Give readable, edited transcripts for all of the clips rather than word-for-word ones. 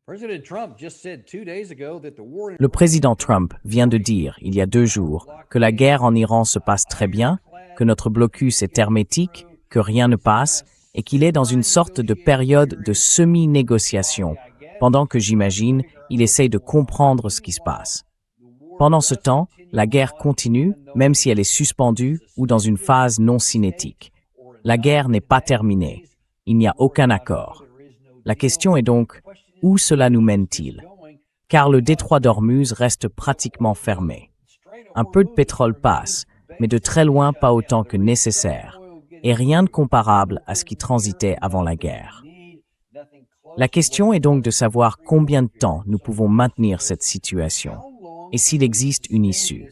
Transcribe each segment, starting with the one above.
Le président Trump vient de dire, il y a 2 jours, que la guerre en Iran se passe très bien, que notre blocus est hermétique, que rien ne passe, et qu'il est dans une sorte de période de semi-négociation, pendant que j'imagine, il essaye de comprendre ce qui se passe. Pendant ce temps, la guerre continue, même si elle est suspendue ou dans une phase non cinétique. La guerre n'est pas terminée. Il n'y a aucun accord. La question est donc, où cela nous mène-t-il? Car le détroit d'Ormuz reste pratiquement fermé. Un peu de pétrole passe, mais de très loin pas autant que nécessaire, et rien de comparable à ce qui transitait avant la guerre. La question est donc de savoir combien de temps nous pouvons maintenir cette situation, et s'il existe une issue.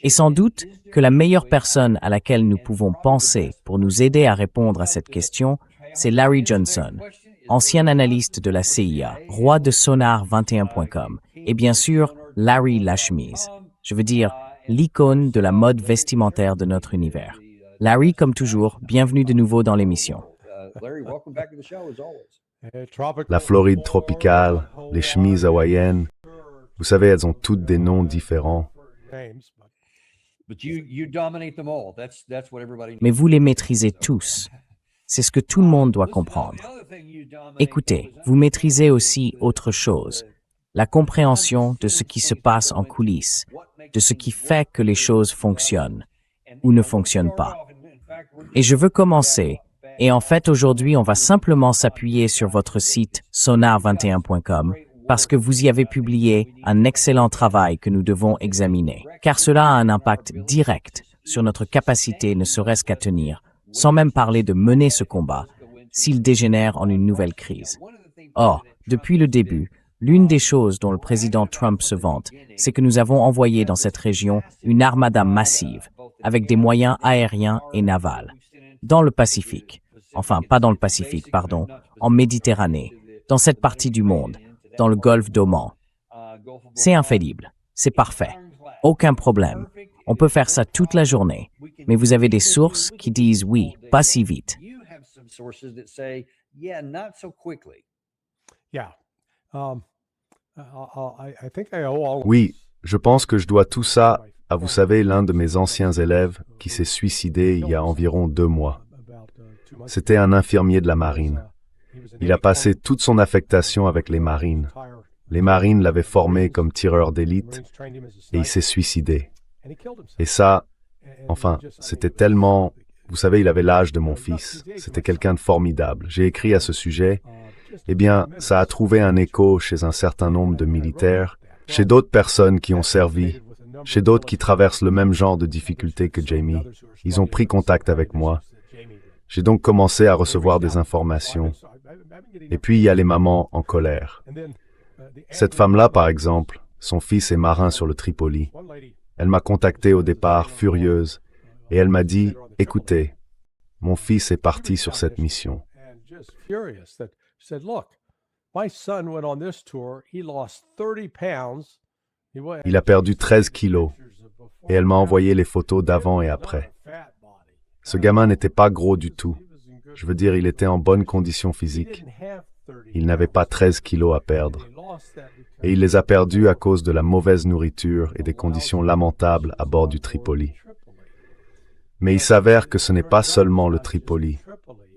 Et sans doute que la meilleure personne à laquelle nous pouvons penser pour nous aider à répondre à cette question, c'est Larry Johnson, ancien analyste de la CIA, roi de Sonar21.com, et bien sûr, Larry Lachemise. Je veux dire, l'icône de la mode vestimentaire de notre univers. Larry, comme toujours, bienvenue de nouveau dans l'émission. La Floride tropicale, les chemises hawaïennes, vous savez, elles ont toutes des noms différents. Mais vous les maîtrisez tous. C'est ce que tout le monde doit comprendre. Écoutez, vous maîtrisez aussi autre chose, la compréhension de ce qui se passe en coulisses, de ce qui fait que les choses fonctionnent ou ne fonctionnent pas. Et je veux commencer, et en fait aujourd'hui on va simplement s'appuyer sur votre site sonar21.com parce que vous y avez publié un excellent travail que nous devons examiner, car cela a un impact direct sur notre capacité ne serait-ce qu'à tenir, sans même parler de mener ce combat, s'il dégénère en une nouvelle crise. Or, depuis le début, l'une des choses dont le président Trump se vante, c'est que nous avons envoyé dans cette région une armada massive, avec des moyens aériens et navals, dans le Pacifique, enfin pas dans le Pacifique, pardon, en Méditerranée, dans cette partie du monde, dans le golfe d'Oman. C'est infaillible, c'est parfait, aucun problème. On peut faire ça toute la journée, mais vous avez des sources qui disent oui, pas si vite. Oui, je pense que je dois tout ça à, vous savez, l'un de mes anciens élèves qui s'est suicidé il y a environ 2 mois. C'était un infirmier de la marine. Il a passé toute son affectation avec les marines. Les marines l'avaient formé comme tireur d'élite et il s'est suicidé. Et ça, enfin, c'était tellement... Vous savez, il avait l'âge de mon fils. C'était quelqu'un de formidable. J'ai écrit à ce sujet. Eh bien, ça a trouvé un écho chez un certain nombre de militaires, chez d'autres personnes qui ont servi, chez d'autres qui traversent le même genre de difficultés que Jamie. Ils ont pris contact avec moi. J'ai donc commencé à recevoir des informations. Et puis, il y a les mamans en colère. Cette femme-là, par exemple, son fils est marin sur le Tripoli. Elle m'a contacté au départ, furieuse, et elle m'a dit, « Écoutez, mon fils est parti sur cette mission. » Il a perdu 13 kilos, et elle m'a envoyé les photos d'avant et après. Ce gamin n'était pas gros du tout. Je veux dire, il était en bonne condition physique. Il n'avait pas 13 kilos à perdre. Et il les a perdus à cause de la mauvaise nourriture et des conditions lamentables à bord du Tripoli. Mais il s'avère que ce n'est pas seulement le Tripoli.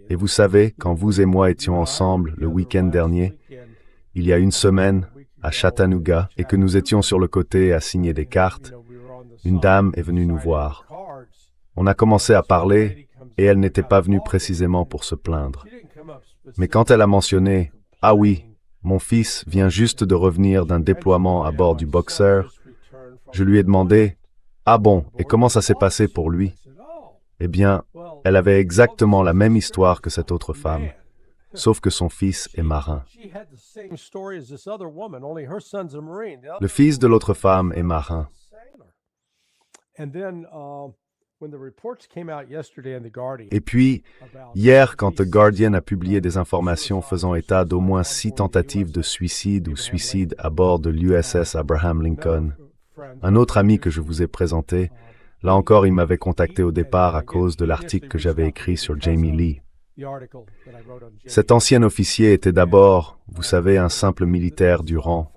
Et vous savez, quand vous et moi étions ensemble le week-end dernier, il y a une semaine, à Chattanooga, et que nous étions sur le côté à signer des cartes, une dame est venue nous voir. On a commencé à parler, et elle n'était pas venue précisément pour se plaindre. Mais quand elle a mentionné « Ah oui, mon fils vient juste de revenir d'un déploiement à bord du Boxer », je lui ai demandé « Ah bon, et comment ça s'est passé pour lui ?» Eh bien, elle avait exactement la même histoire que cette autre femme, sauf que son fils est marin. Le fils de l'autre femme est marin. Et puis, hier, quand The Guardian a publié des informations faisant état d'au moins 6 tentatives de suicide ou suicide à bord de l'USS Abraham Lincoln, un autre ami que je vous ai présenté, là encore, il m'avait contacté au départ à cause de l'article que j'avais écrit sur Jamie Lee. Cet ancien officier était d'abord, vous savez, un simple militaire du rang.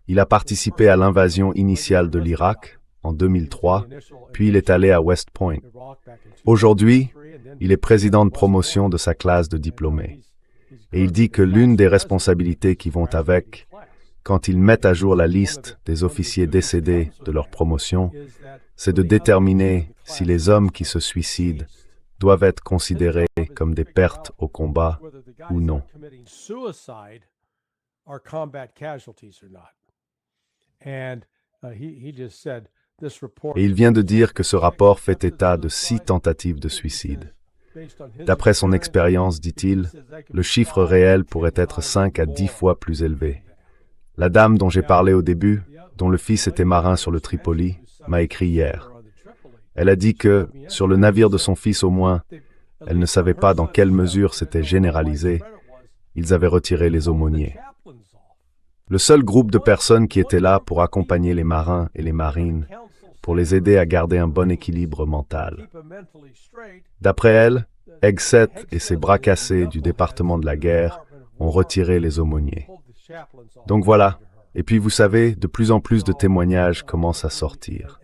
Il a participé à l'invasion initiale de l'Irak en 2003, puis il est allé à West Point. Aujourd'hui, il est président de promotion de sa classe de diplômés. Et il dit que l'une des responsabilités qui vont avec, quand ils mettent à jour la liste des officiers décédés de leur promotion, c'est de déterminer si les hommes qui se suicident doivent être considérés comme des pertes au combat ou non. Et il vient de dire que ce rapport fait état de 6 tentatives de suicide. D'après son expérience, dit-il, le chiffre réel pourrait être 5 à 10 fois plus élevé. La dame dont j'ai parlé au début, dont le fils était marin sur le Tripoli, m'a écrit hier. Elle a dit que, sur le navire de son fils au moins, elle ne savait pas dans quelle mesure c'était généralisé, ils avaient retiré les aumôniers. Le seul groupe de personnes qui étaient là pour accompagner les marins et les marines, pour les aider à garder un bon équilibre mental. D'après elle, Egset et ses bras cassés du département de la guerre ont retiré les aumôniers. Donc voilà. Et puis vous savez, de plus en plus de témoignages commencent à sortir.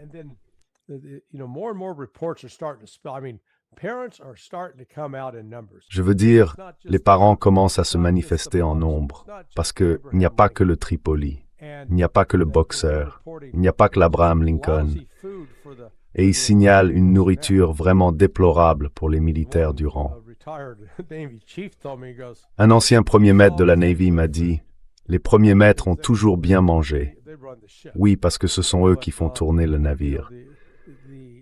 Je veux dire, les parents commencent à se manifester en nombre, parce qu'il n'y a pas que le Tripoli, il n'y a pas que le boxeur, il n'y a pas que l'Abraham Lincoln, et ils signalent une nourriture vraiment déplorable pour les militaires du rang. Un ancien premier maître de la Navy m'a dit, « Les premiers maîtres ont toujours bien mangé. » Oui, parce que ce sont eux qui font tourner le navire.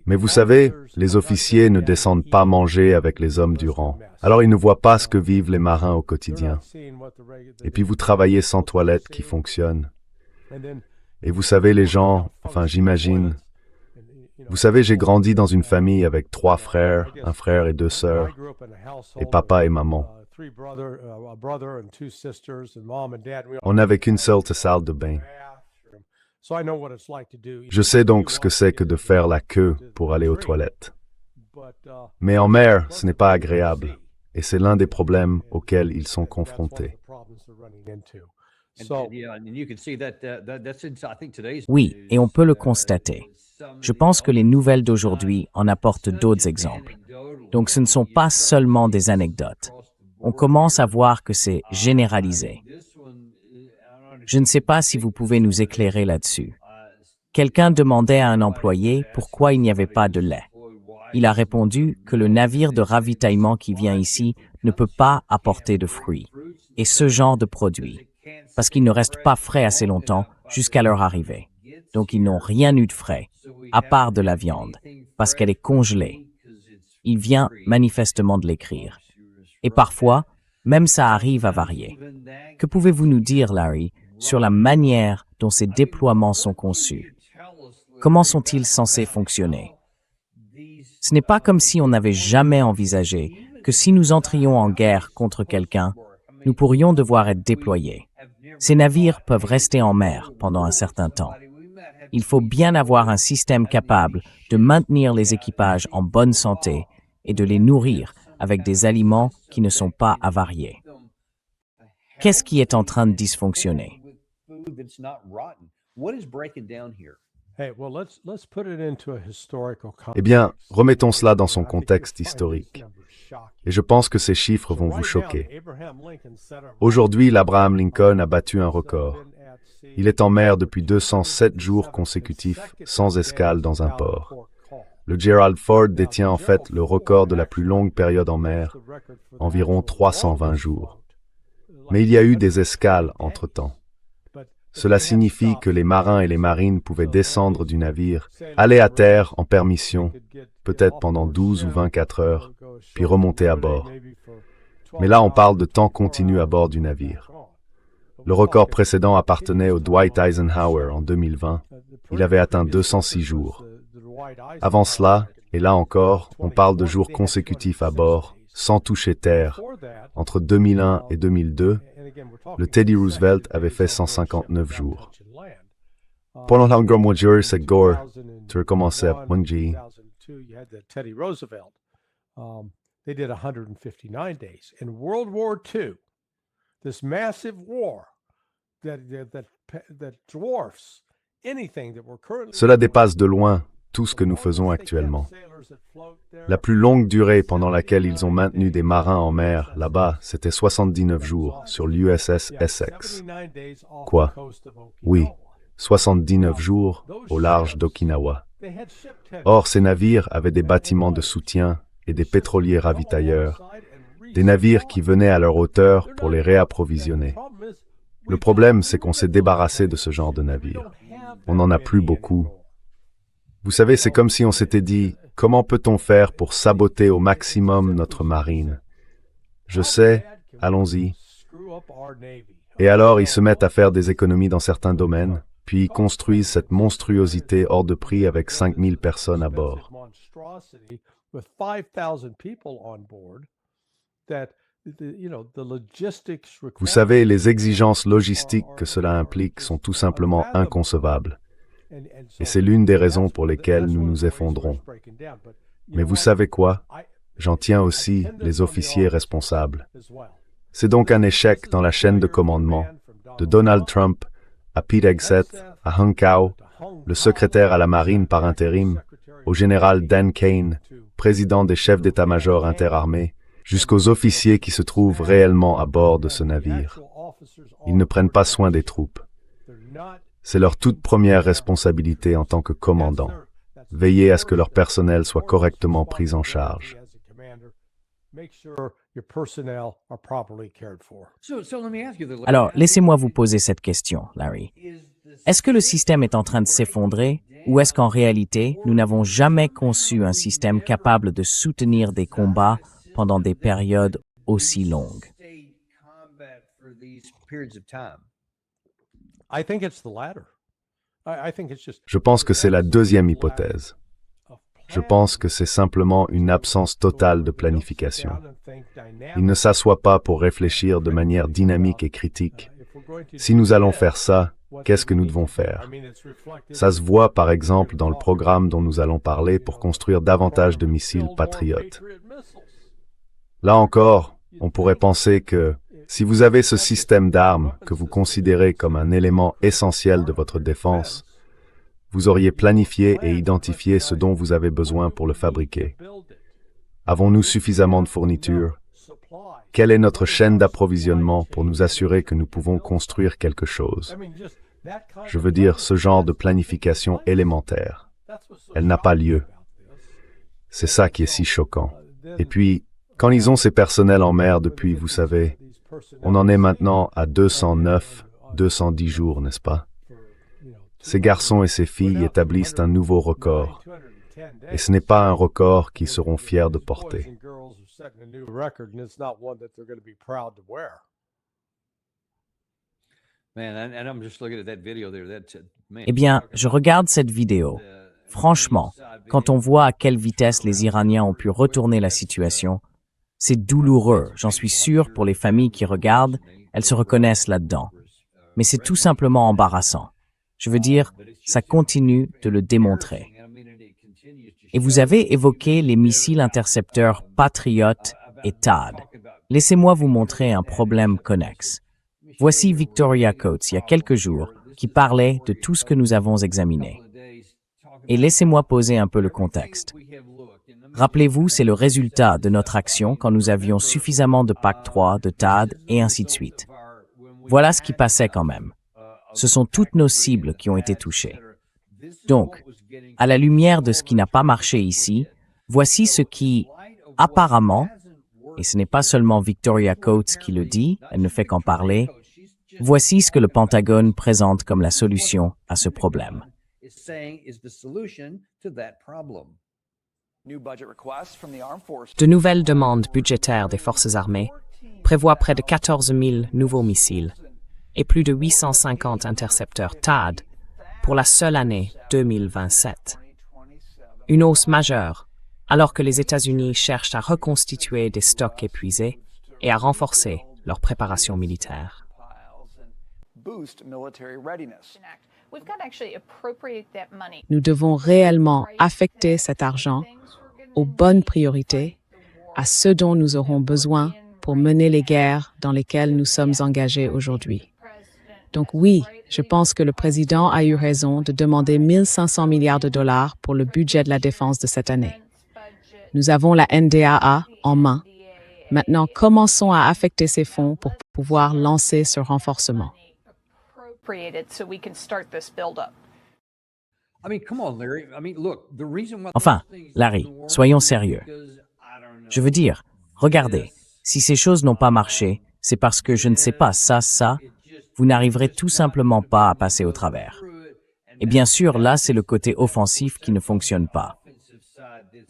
Mais vous savez, les officiers ne descendent pas manger avec les hommes du rang. Alors ils ne voient pas ce que vivent les marins au quotidien. Et puis vous travaillez sans toilette qui fonctionne. Et vous savez, les gens, enfin j'imagine, vous savez, j'ai grandi dans une famille avec 3 frères, un frère et 2 sœurs, et papa et maman. On n'avait qu'une seule salle de bain. Je sais donc ce que c'est que de faire la queue pour aller aux toilettes. Mais en mer, ce n'est pas agréable, et c'est l'un des problèmes auxquels ils sont confrontés. Oui, et on peut le constater. Je pense que les nouvelles d'aujourd'hui en apportent d'autres exemples. Donc ce ne sont pas seulement des anecdotes. On commence à voir que c'est généralisé. Je ne sais pas si vous pouvez nous éclairer là-dessus. Quelqu'un demandait à un employé pourquoi il n'y avait pas de lait. Il a répondu que le navire de ravitaillement qui vient ici ne peut pas apporter de fruits et ce genre de produits, parce qu'ils ne restent pas frais assez longtemps jusqu'à leur arrivée. Donc ils n'ont rien eu de frais, à part de la viande, parce qu'elle est congelée. Il vient manifestement de l'écrire. Et parfois, même ça arrive à varier. Que pouvez-vous nous dire, Larry, sur la manière dont ces déploiements sont conçus? Comment sont-ils censés fonctionner? Ce n'est pas comme si on n'avait jamais envisagé que si nous entrions en guerre contre quelqu'un, nous pourrions devoir être déployés. Ces navires peuvent rester en mer pendant un certain temps. Il faut bien avoir un système capable de maintenir les équipages en bonne santé et de les nourrir avec des aliments qui ne sont pas avariés. Qu'est-ce qui est en train de dysfonctionner? Eh bien, remettons cela dans son contexte historique. Et je pense que ces chiffres vont vous choquer. Aujourd'hui, l'Abraham Lincoln a battu un record. Il est en mer depuis 207 jours consécutifs, sans escale dans un port. Le Gerald Ford détient en fait le record de la plus longue période en mer, environ 320 jours. Mais il y a eu des escales entre-temps. Cela signifie que les marins et les marines pouvaient descendre du navire, aller à terre en permission, peut-être pendant 12 ou 24 heures, puis remonter à bord. Mais là, on parle de temps continu à bord du navire. Le record précédent appartenait au Dwight Eisenhower en 2020. Il avait atteint 206 jours. Avant cela, et là encore, on parle de jours consécutifs à bord, sans toucher terre. Entre 2001 et 2002, le Teddy Roosevelt avait fait 159 jours. Pendant la Grande Guerre, c'est Gore, tu recommençais à Mungie. they did 159 days. In World War II, this massive war that dwarfs anything that we're currently... Cela dépasse de loin tout ce que nous faisons actuellement. La plus longue durée pendant laquelle ils ont maintenu des marins en mer, là-bas, c'était 79 jours sur l'USS Essex. Quoi? Oui, 79 jours au large d'Okinawa. Or, ces navires avaient des bâtiments de soutien et des pétroliers ravitailleurs, des navires qui venaient à leur hauteur pour les réapprovisionner. Le problème, c'est qu'on s'est débarrassé de ce genre de navires. On n'en a plus beaucoup. Vous savez, c'est comme si on s'était dit, comment peut-on faire pour saboter au maximum notre marine? Je sais, allons-y. Et alors, ils se mettent à faire des économies dans certains domaines, puis ils construisent cette monstruosité hors de prix avec 5000 personnes à bord. Vous savez, les exigences logistiques que cela implique sont tout simplement inconcevables. Et c'est l'une des raisons pour lesquelles nous nous effondrons. Mais vous savez quoi? J'en tiens aussi les officiers responsables. C'est donc un échec dans la chaîne de commandement, de Donald Trump à Pete Hegseth, à Hung Cao, le secrétaire à la marine par intérim, au général Dan Kane, président des chefs d'état-major interarmés, jusqu'aux officiers qui se trouvent réellement à bord de ce navire. Ils ne prennent pas soin des troupes. C'est leur toute première responsabilité en tant que commandant. Veiller à ce que leur personnel soit correctement pris en charge. Alors, laissez-moi vous poser cette question, Larry. Est-ce que le système est en train de s'effondrer ou est-ce qu'en réalité, nous n'avons jamais conçu un système capable de soutenir des combats pendant des périodes aussi longues? Je pense que c'est la deuxième hypothèse. Je pense que c'est simplement une absence totale de planification. Ils ne s'assoient pas pour réfléchir de manière dynamique et critique. Si nous allons faire ça, qu'est-ce que nous devons faire? Ça se voit par exemple dans le programme dont nous allons parler pour construire davantage de missiles patriotes. Là encore, on pourrait penser que si vous avez ce système d'armes que vous considérez comme un élément essentiel de votre défense, vous auriez planifié et identifié ce dont vous avez besoin pour le fabriquer. Avons-nous suffisamment de fournitures? Quelle est notre chaîne d'approvisionnement pour nous assurer que nous pouvons construire quelque chose? Je veux dire, ce genre de planification élémentaire. Elle n'a pas lieu. C'est ça qui est si choquant. Et puis, quand ils ont ces personnels en mer depuis, vous savez, on en est maintenant à 209, 210 jours, n'est-ce pas? Ces garçons et ces filles établissent un nouveau record. Et ce n'est pas un record qu'ils seront fiers de porter. Eh bien, je regarde cette vidéo. Franchement, quand on voit à quelle vitesse les Iraniens ont pu retourner la situation, c'est douloureux, j'en suis sûr, pour les familles qui regardent, elles se reconnaissent là-dedans. Mais c'est tout simplement embarrassant. Je veux dire, ça continue de le démontrer. Et vous avez évoqué les missiles intercepteurs Patriot et THAAD. Laissez-moi vous montrer un problème connexe. Voici Victoria Coates, il y a quelques jours, qui parlait de tout ce que nous avons examiné. Et laissez-moi poser un peu le contexte. Rappelez-vous, c'est le résultat de notre action quand nous avions suffisamment de PAC-3, de THAAD et ainsi de suite. Voilà ce qui passait quand même. Ce sont toutes nos cibles qui ont été touchées. Donc, à la lumière de ce qui n'a pas marché ici, voici ce qui, apparemment, et ce n'est pas seulement Victoria Coates qui le dit, elle ne fait qu'en parler, voici ce que le Pentagone présente comme la solution à ce problème. De nouvelles demandes budgétaires des forces armées prévoient près de 14 000 nouveaux missiles et plus de 850 intercepteurs THAAD pour la seule année 2027. Une hausse majeure, alors que les États-Unis cherchent à reconstituer des stocks épuisés et à renforcer leur préparation militaire. Nous devons réellement affecter cet argent aux bonnes priorités à ce dont nous aurons besoin pour mener les guerres dans lesquelles nous sommes engagés aujourd'hui. Donc oui, je pense que le président a eu raison de demander 1 500 milliards de dollars pour le budget de la défense de cette année. Nous avons la NDAA en main. Maintenant, commençons à affecter ces fonds pour pouvoir lancer ce renforcement. Enfin, Larry, soyons sérieux. Je veux dire, regardez, si ces choses n'ont pas marché, c'est parce que je ne sais pas ça, vous n'arriverez tout simplement pas à passer au travers. Et bien sûr, là, c'est le côté offensif qui ne fonctionne pas.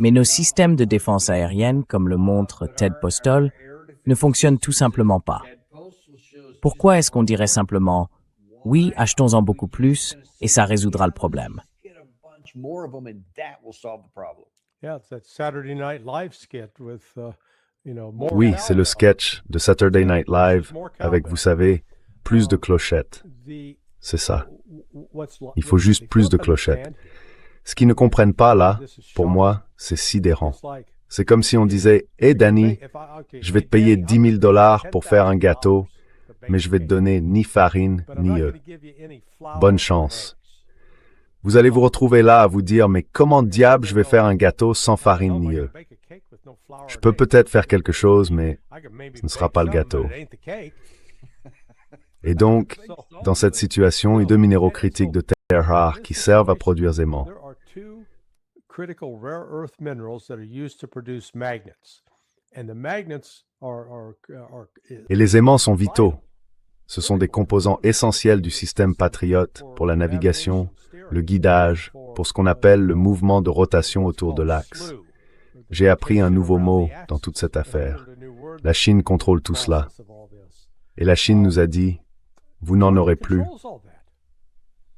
Mais nos systèmes de défense aérienne, comme le montre Ted Postol, ne fonctionnent tout simplement pas. Pourquoi est-ce qu'on dirait simplement « Oui, achetons-en beaucoup plus et ça résoudra le problème ». Oui, c'est le sketch de Saturday Night Live avec, vous savez, plus de clochettes. C'est ça. Il faut juste plus de clochettes. Ce qu'ils ne comprennent pas là, pour moi, c'est sidérant. C'est comme si on disait « Hey Danny, je vais te payer 10 000 $ pour faire un gâteau, mais je vais te donner ni farine ni œufs. Bonne chance. » Vous allez vous retrouver là à vous dire « Mais comment diable je vais faire un gâteau sans farine ni œufs? Je peux peut-être faire quelque chose, mais ce ne sera pas le gâteau. » Et donc, dans cette situation, il y a 2 minéraux critiques de terres rares qui servent à produire des aimants. Et les aimants sont vitaux. Ce sont des composants essentiels du système Patriot pour la navigation, le guidage, pour ce qu'on appelle le mouvement de rotation autour de l'axe. J'ai appris un nouveau mot dans toute cette affaire. La Chine contrôle tout cela. Et la Chine nous a dit, vous n'en aurez plus.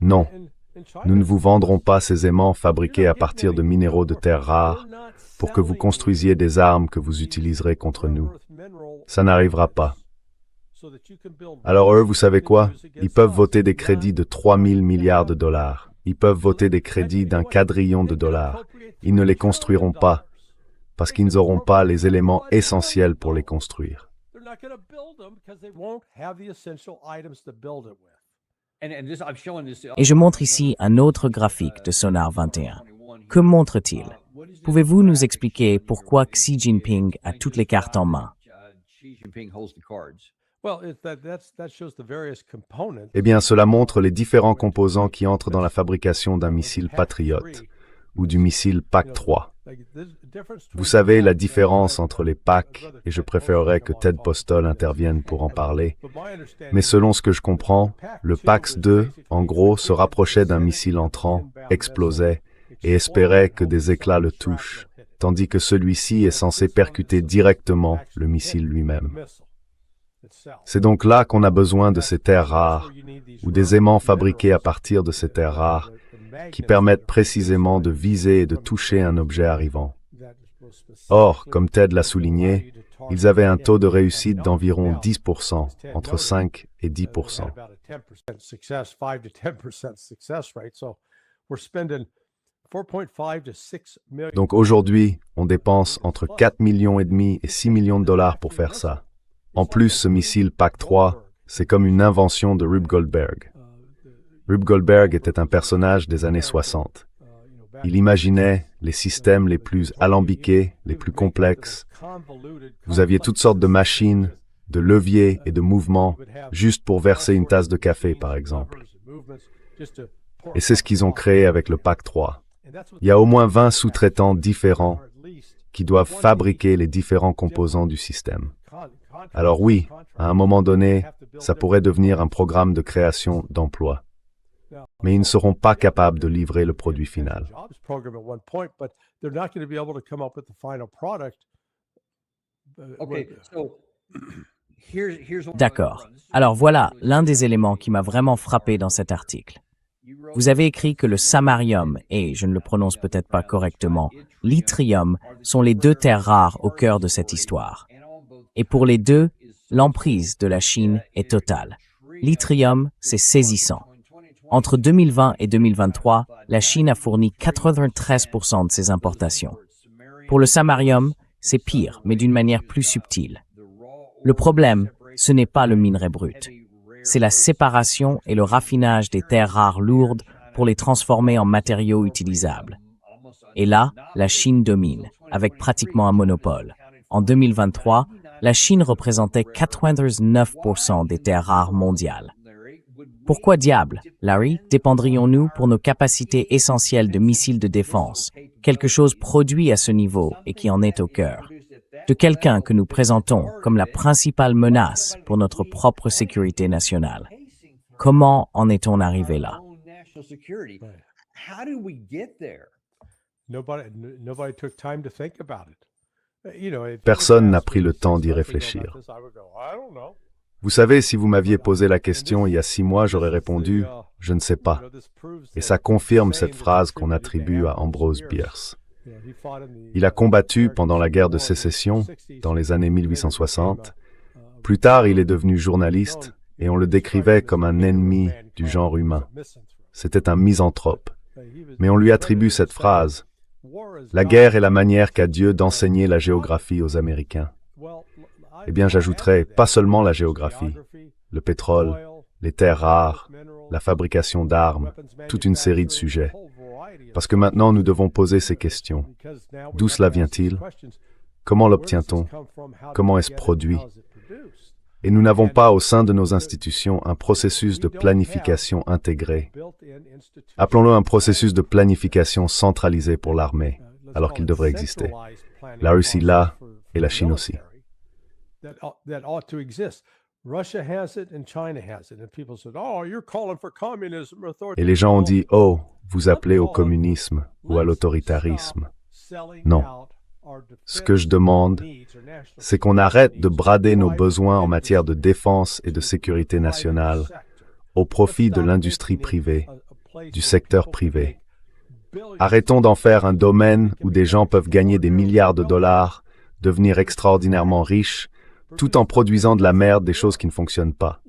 Non, nous ne vous vendrons pas ces aimants fabriqués à partir de minéraux de terres rares pour que vous construisiez des armes que vous utiliserez contre nous. Ça n'arrivera pas. Alors eux, vous savez quoi? Ils peuvent voter des crédits de 3 000 milliards de dollars. Ils peuvent voter des crédits d'1 quadrillion de dollars. Ils ne les construiront pas parce qu'ils n'auront pas les éléments essentiels pour les construire. Et je montre ici un autre graphique de Sonar 21. Que montre-t-il? Pouvez-vous nous expliquer pourquoi Xi Jinping a toutes les cartes en main? Eh bien, cela montre les différents composants qui entrent dans la fabrication d'un missile Patriot ou du missile PAC-3. Vous savez la différence entre les PAC, et je préférerais que Ted Postol intervienne pour en parler, mais selon ce que je comprends, le PAX-2, en gros, se rapprochait d'un missile entrant, explosait, et espérait que des éclats le touchent, tandis que celui-ci est censé percuter directement le missile lui-même. C'est donc là qu'on a besoin de ces terres rares, ou des aimants fabriqués à partir de ces terres rares, qui permettent précisément de viser et de toucher un objet arrivant. Or, comme Ted l'a souligné, ils avaient un taux de réussite d'environ 10%, entre 5 et 10%. Donc aujourd'hui, on dépense entre 4,5 millions et 6 millions de dollars pour faire ça. En plus, ce missile PAC-3, c'est comme une invention de Rube Goldberg. Rube Goldberg était un personnage des années 60. Il imaginait les systèmes les plus alambiqués, les plus complexes. Vous aviez toutes sortes de machines, de leviers et de mouvements, juste pour verser une tasse de café, par exemple. Et c'est ce qu'ils ont créé avec le PAC-3. Il y a au moins 20 sous-traitants différents qui doivent fabriquer les différents composants du système. Alors oui, à un moment donné, ça pourrait devenir un programme de création d'emplois. Mais ils ne seront pas capables de livrer le produit final. D'accord. Alors voilà l'un des éléments qui m'a vraiment frappé dans cet article. Vous avez écrit que le samarium et, je ne le prononce peut-être pas correctement, l'yttrium sont les 2 terres rares au cœur de cette histoire. Et pour les deux, l'emprise de la Chine est totale. L'yttrium, c'est saisissant. Entre 2020 et 2023, la Chine a fourni 93% de ses importations. Pour le samarium, c'est pire, mais d'une manière plus subtile. Le problème, ce n'est pas le minerai brut. C'est la séparation et le raffinage des terres rares lourdes pour les transformer en matériaux utilisables. Et là, la Chine domine, avec pratiquement un monopole. En 2023, la Chine représentait 99% des terres rares mondiales. Pourquoi diable, Larry, dépendrions-nous pour nos capacités essentielles de missiles de défense, quelque chose produit à ce niveau et qui en est au cœur, de quelqu'un que nous présentons comme la principale menace pour notre propre sécurité nationale? Comment en est-on arrivé là? Nobody took time to think about it. Personne n'a pris le temps d'y réfléchir. Vous savez, si vous m'aviez posé la question il y a 6 mois, j'aurais répondu « Je ne sais pas ». Et ça confirme cette phrase qu'on attribue à Ambrose Bierce. Il a combattu pendant la guerre de sécession, dans les années 1860. Plus tard, il est devenu journaliste et on le décrivait comme un ennemi du genre humain. C'était un misanthrope. Mais on lui attribue cette phrase: la guerre est la manière qu'a Dieu d'enseigner la géographie aux Américains. Eh bien, j'ajouterais pas seulement la géographie, le pétrole, les terres rares, la fabrication d'armes, toute une série de sujets. Parce que maintenant, nous devons poser ces questions. D'où cela vient-il? Comment l'obtient-on? Comment est-ce produit? Et nous n'avons pas au sein de nos institutions un processus de planification intégré. Appelons-le un processus de planification centralisé pour l'armée, alors qu'il devrait exister. La Russie l'a et la Chine aussi. Et les gens ont dit, « Oh, vous appelez au communisme ou à l'autoritarisme. » Non. Ce que je demande, c'est qu'on arrête de brader nos besoins en matière de défense et de sécurité nationale au profit de l'industrie privée, du secteur privé. Arrêtons d'en faire un domaine où des gens peuvent gagner des milliards de dollars, devenir extraordinairement riches, tout en produisant de la merde, des choses qui ne fonctionnent pas.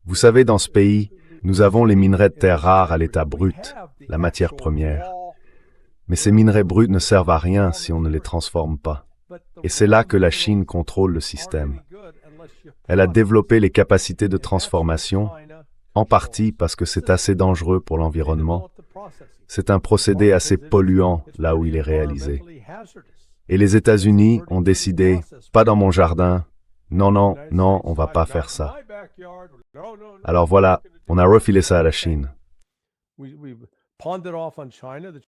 Vous savez, dans ce pays, nous avons les minerais de terres rares à l'état brut, la matière première. Mais ces minerais bruts ne servent à rien si on ne les transforme pas. Et c'est là que la Chine contrôle le système. Elle a développé les capacités de transformation, en partie parce que c'est assez dangereux pour l'environnement. C'est un procédé assez polluant là où il est réalisé. Et les États-Unis ont décidé, pas dans mon jardin, non, non, non, on va pas faire ça. Alors voilà, on a refilé ça à la Chine.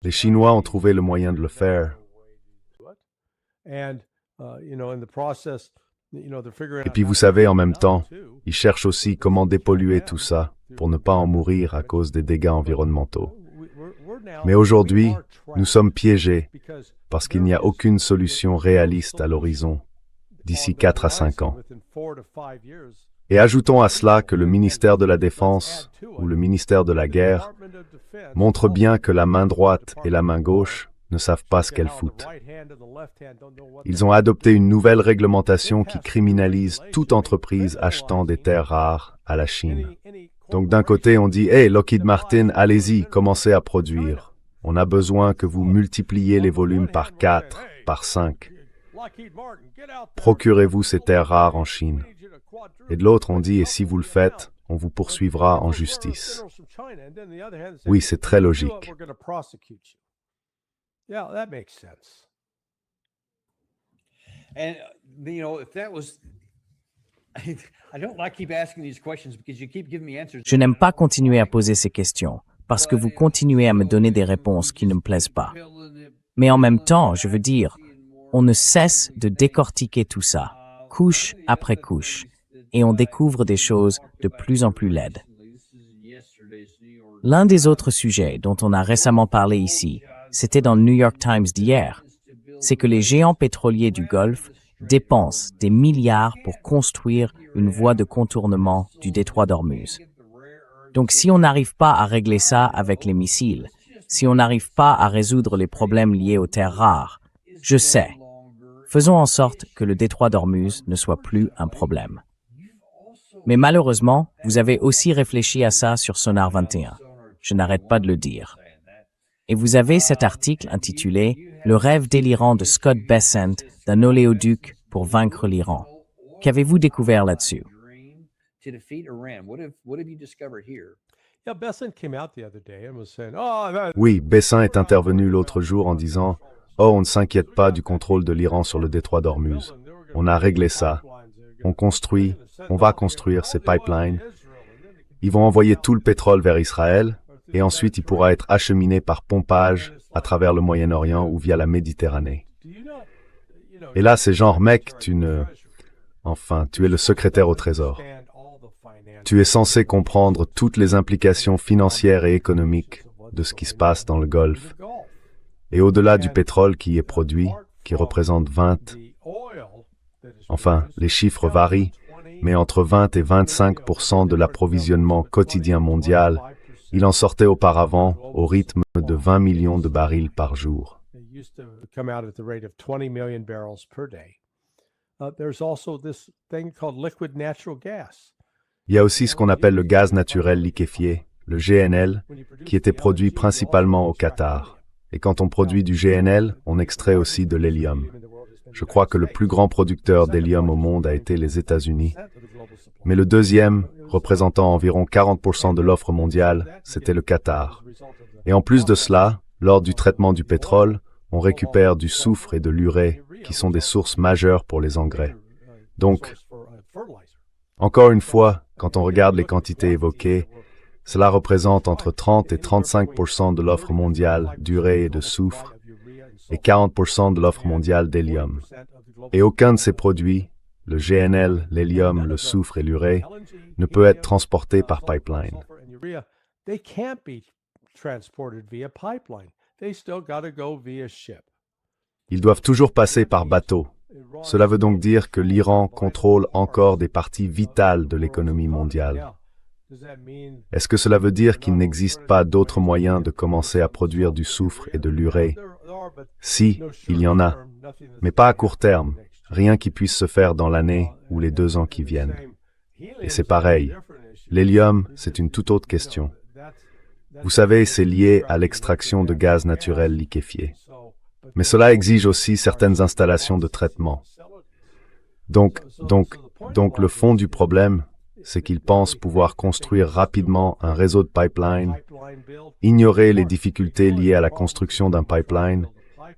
Les Chinois ont trouvé le moyen de le faire. Et puis vous savez, en même temps, ils cherchent aussi comment dépolluer tout ça pour ne pas en mourir à cause des dégâts environnementaux. Mais aujourd'hui, nous sommes piégés parce qu'il n'y a aucune solution réaliste à l'horizon d'ici 4 à 5 ans. Et ajoutons à cela que le ministère de la Défense ou le ministère de la Guerre montre bien que la main droite et la main gauche ne savent pas ce qu'elles foutent. Ils ont adopté une nouvelle réglementation qui criminalise toute entreprise achetant des terres rares à la Chine. Donc d'un côté, on dit « Hey, Lockheed Martin, allez-y, commencez à produire. On a besoin que vous multipliez les volumes par 4, par 5. Procurez-vous ces terres rares en Chine. » Et de l'autre, on dit « Et si vous le faites, on vous poursuivra en justice. » Oui, c'est très logique. Je n'aime pas continuer à poser ces questions, parce que vous continuez à me donner des réponses qui ne me plaisent pas. Mais en même temps, je veux dire, on ne cesse de décortiquer tout ça, couche après couche, et on découvre des choses de plus en plus laides. L'un des autres sujets dont on a récemment parlé ici, c'était dans le New York Times d'hier, c'est que les géants pétroliers du Golfe dépensent des milliards pour construire une voie de contournement du détroit d'Ormuz. Donc si on n'arrive pas à régler ça avec les missiles, si on n'arrive pas à résoudre les problèmes liés aux terres rares, je sais, faisons en sorte que le détroit d'Ormuz ne soit plus un problème. Mais malheureusement, vous avez aussi réfléchi à ça sur Sonar 21. Je n'arrête pas de le dire. Et vous avez cet article intitulé « Le rêve délirant de Scott Bessent d'un oléoduc pour vaincre l'Iran ». Qu'avez-vous découvert là-dessus? Yeah, Besant came out the other day and was saying, "Oh, Oui, Bessin est intervenu l'autre jour en disant « Oh, on ne s'inquiète pas du contrôle de l'Iran sur le détroit d'Ormuz. On a réglé ça. On construit, on va construire ces pipelines. Ils vont envoyer tout le pétrole vers Israël et ensuite il pourra être acheminé par pompage à travers le Moyen-Orient ou via la Méditerranée. » Et là, c'est genre, mec, Enfin, tu es le secrétaire au Trésor. Tu es censé comprendre toutes les implications financières et économiques de ce qui se passe dans le Golfe. Et au-delà du pétrole qui y est produit, qui représente 20, enfin, les chiffres varient, mais entre 20 et 25% de l'approvisionnement quotidien mondial, il en sortait auparavant au rythme de 20 millions de barils par jour. Il y a aussi ce qu'on appelle le gaz naturel liquéfié, le GNL, qui était produit principalement au Qatar. Et quand on produit du GNL, on extrait aussi de l'hélium. Je crois que le plus grand producteur d'hélium au monde a été les États-Unis. Mais le deuxième, représentant environ 40% de l'offre mondiale, c'était le Qatar. Et en plus de cela, lors du traitement du pétrole, on récupère du soufre et de l'urée, qui sont des sources majeures pour les engrais. Donc, encore une fois, quand on regarde les quantités évoquées, cela représente entre 30 et 35% de l'offre mondiale d'urée et de soufre et 40% de l'offre mondiale d'hélium. Et aucun de ces produits, le GNL, l'hélium, le soufre et l'urée, ne peut être transporté par pipeline. Ils doivent toujours passer par bateau. Cela veut donc dire que l'Iran contrôle encore des parties vitales de l'économie mondiale. Est-ce que cela veut dire qu'il n'existe pas d'autres moyens de commencer à produire du soufre et de l'urée? Si, il y en a, mais pas à court terme, rien qui puisse se faire dans l'année ou les 2 ans qui viennent. Et c'est pareil, l'hélium, c'est une toute autre question. Vous savez, c'est lié à l'extraction de gaz naturel liquéfié. Mais cela exige aussi certaines installations de traitement. Donc, le fond du problème, c'est qu'ils pensent pouvoir construire rapidement un réseau de pipelines, ignorer les difficultés liées à la construction d'un pipeline,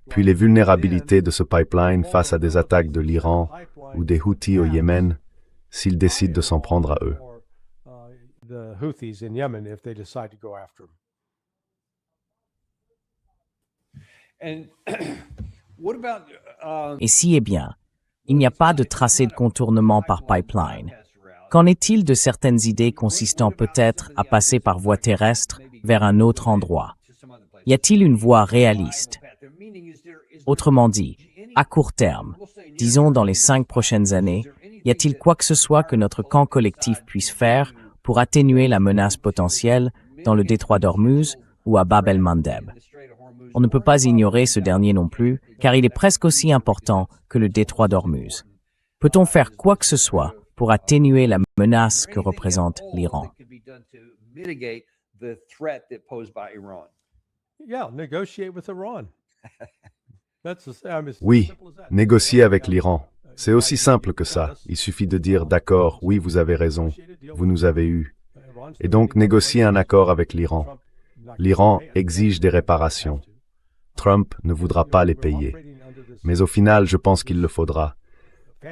puis les vulnérabilités de ce pipeline face à des attaques de l'Iran ou des Houthis au Yémen, s'ils décident de s'en prendre à eux. Et si, eh bien, il n'y a pas de tracé de contournement par pipeline, qu'en est-il de certaines idées consistant peut-être à passer par voie terrestre vers un autre endroit? Y a-t-il une voie réaliste? Autrement dit, à court terme, disons dans les 5 prochaines années, y a-t-il quoi que ce soit que notre camp collectif puisse faire pour atténuer la menace potentielle dans le détroit d'Ormuz ou à Bab el-Mandeb? On ne peut pas ignorer ce dernier non plus, car il est presque aussi important que le détroit d'Ormuz. Peut-on faire quoi que ce soit pour atténuer la menace que représente l'Iran? Oui, négocier avec l'Iran. C'est aussi simple que ça. Il suffit de dire « D'accord, oui, vous avez raison, vous nous avez eus ». Et donc négocier un accord avec l'Iran. L'Iran exige des réparations. Trump ne voudra pas les payer. Mais au final, je pense qu'il le faudra.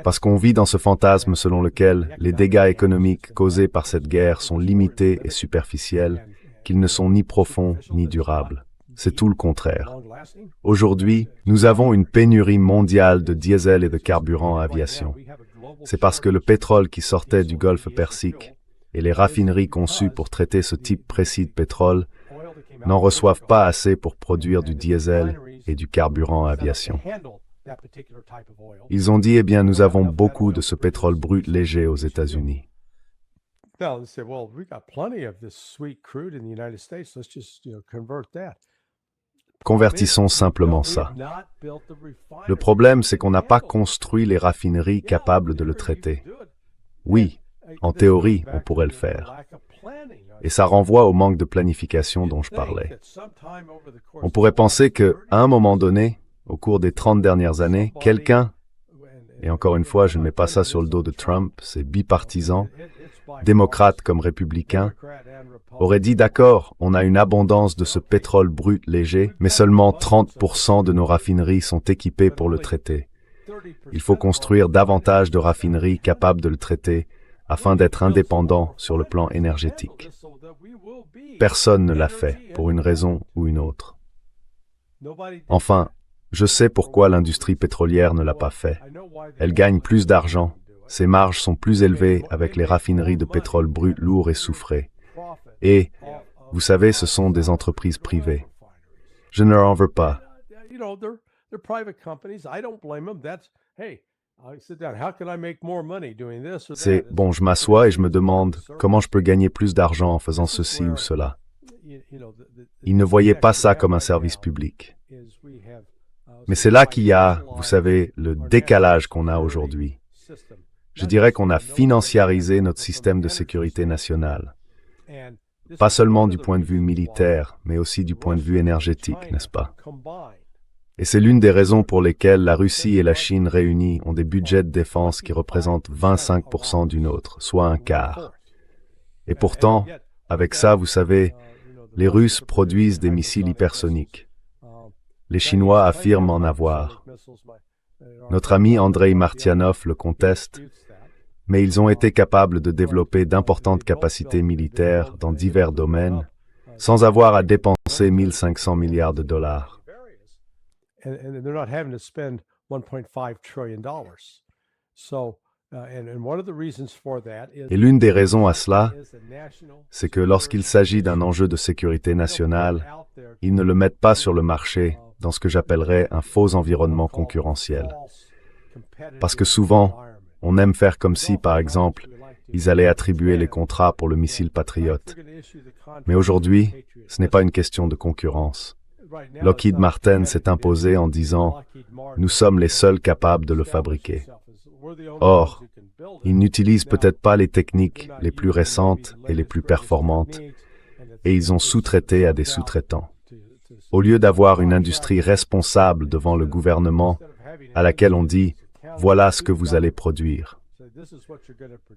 Parce qu'on vit dans ce fantasme selon lequel les dégâts économiques causés par cette guerre sont limités et superficiels, qu'ils ne sont ni profonds ni durables. C'est tout le contraire. Aujourd'hui, nous avons une pénurie mondiale de diesel et de carburant à aviation. C'est parce que le pétrole qui sortait du Golfe Persique et les raffineries conçues pour traiter ce type précis de pétrole n'en reçoivent pas assez pour produire du diesel et du carburant à aviation. Ils ont dit, eh bien, nous avons beaucoup de ce pétrole brut léger aux États-Unis. Convertissons simplement ça. Le problème, c'est qu'on n'a pas construit les raffineries capables de le traiter. Oui, en théorie, on pourrait le faire. Et ça renvoie au manque de planification dont je parlais. On pourrait penser que, à un moment donné, au cours des 30 dernières années, quelqu'un, et encore une fois, je ne mets pas ça sur le dos de Trump, c'est bipartisan, démocrate comme républicain, aurait dit d'accord, on a une abondance de ce pétrole brut léger, mais seulement 30% de nos raffineries sont équipées pour le traiter. Il faut construire davantage de raffineries capables de le traiter afin d'être indépendants sur le plan énergétique. Personne ne l'a fait, pour une raison ou une autre. Enfin, je sais pourquoi l'industrie pétrolière ne l'a pas fait. Elle gagne plus d'argent, ses marges sont plus élevées avec les raffineries de pétrole brut lourd et soufré. Et, vous savez, ce sont des entreprises privées. Je ne leur en veux pas. C'est, bon, je m'assois et je me demande comment je peux gagner plus d'argent en faisant ceci ou cela. Ils ne voyaient pas ça comme un service public. Mais c'est là qu'il y a, vous savez, le décalage qu'on a aujourd'hui. Je dirais qu'on a financiarisé notre système de sécurité nationale. Pas seulement du point de vue militaire, mais aussi du point de vue énergétique, n'est-ce pas? Et c'est l'une des raisons pour lesquelles la Russie et la Chine réunies ont des budgets de défense qui représentent 25% du nôtre, soit un quart. Et pourtant, avec ça, vous savez, les Russes produisent des missiles hypersoniques. Les Chinois affirment en avoir. Notre ami Andrei Martyanov le conteste, mais ils ont été capables de développer d'importantes capacités militaires dans divers domaines, sans avoir à dépenser 1 500 milliards de dollars. Et l'une des raisons à cela, c'est que lorsqu'il s'agit d'un enjeu de sécurité nationale, ils ne le mettent pas sur le marché dans ce que j'appellerais un faux environnement concurrentiel. Parce que souvent, on aime faire comme si, par exemple, ils allaient attribuer les contrats pour le missile Patriot. Mais aujourd'hui, ce n'est pas une question de concurrence. Lockheed Martin s'est imposé en disant « Nous sommes les seuls capables de le fabriquer ». Or, ils n'utilisent peut-être pas les techniques les plus récentes et les plus performantes, et ils ont sous-traité à des sous-traitants. Au lieu d'avoir une industrie responsable devant le gouvernement, à laquelle on dit « Voilà ce que vous allez produire ».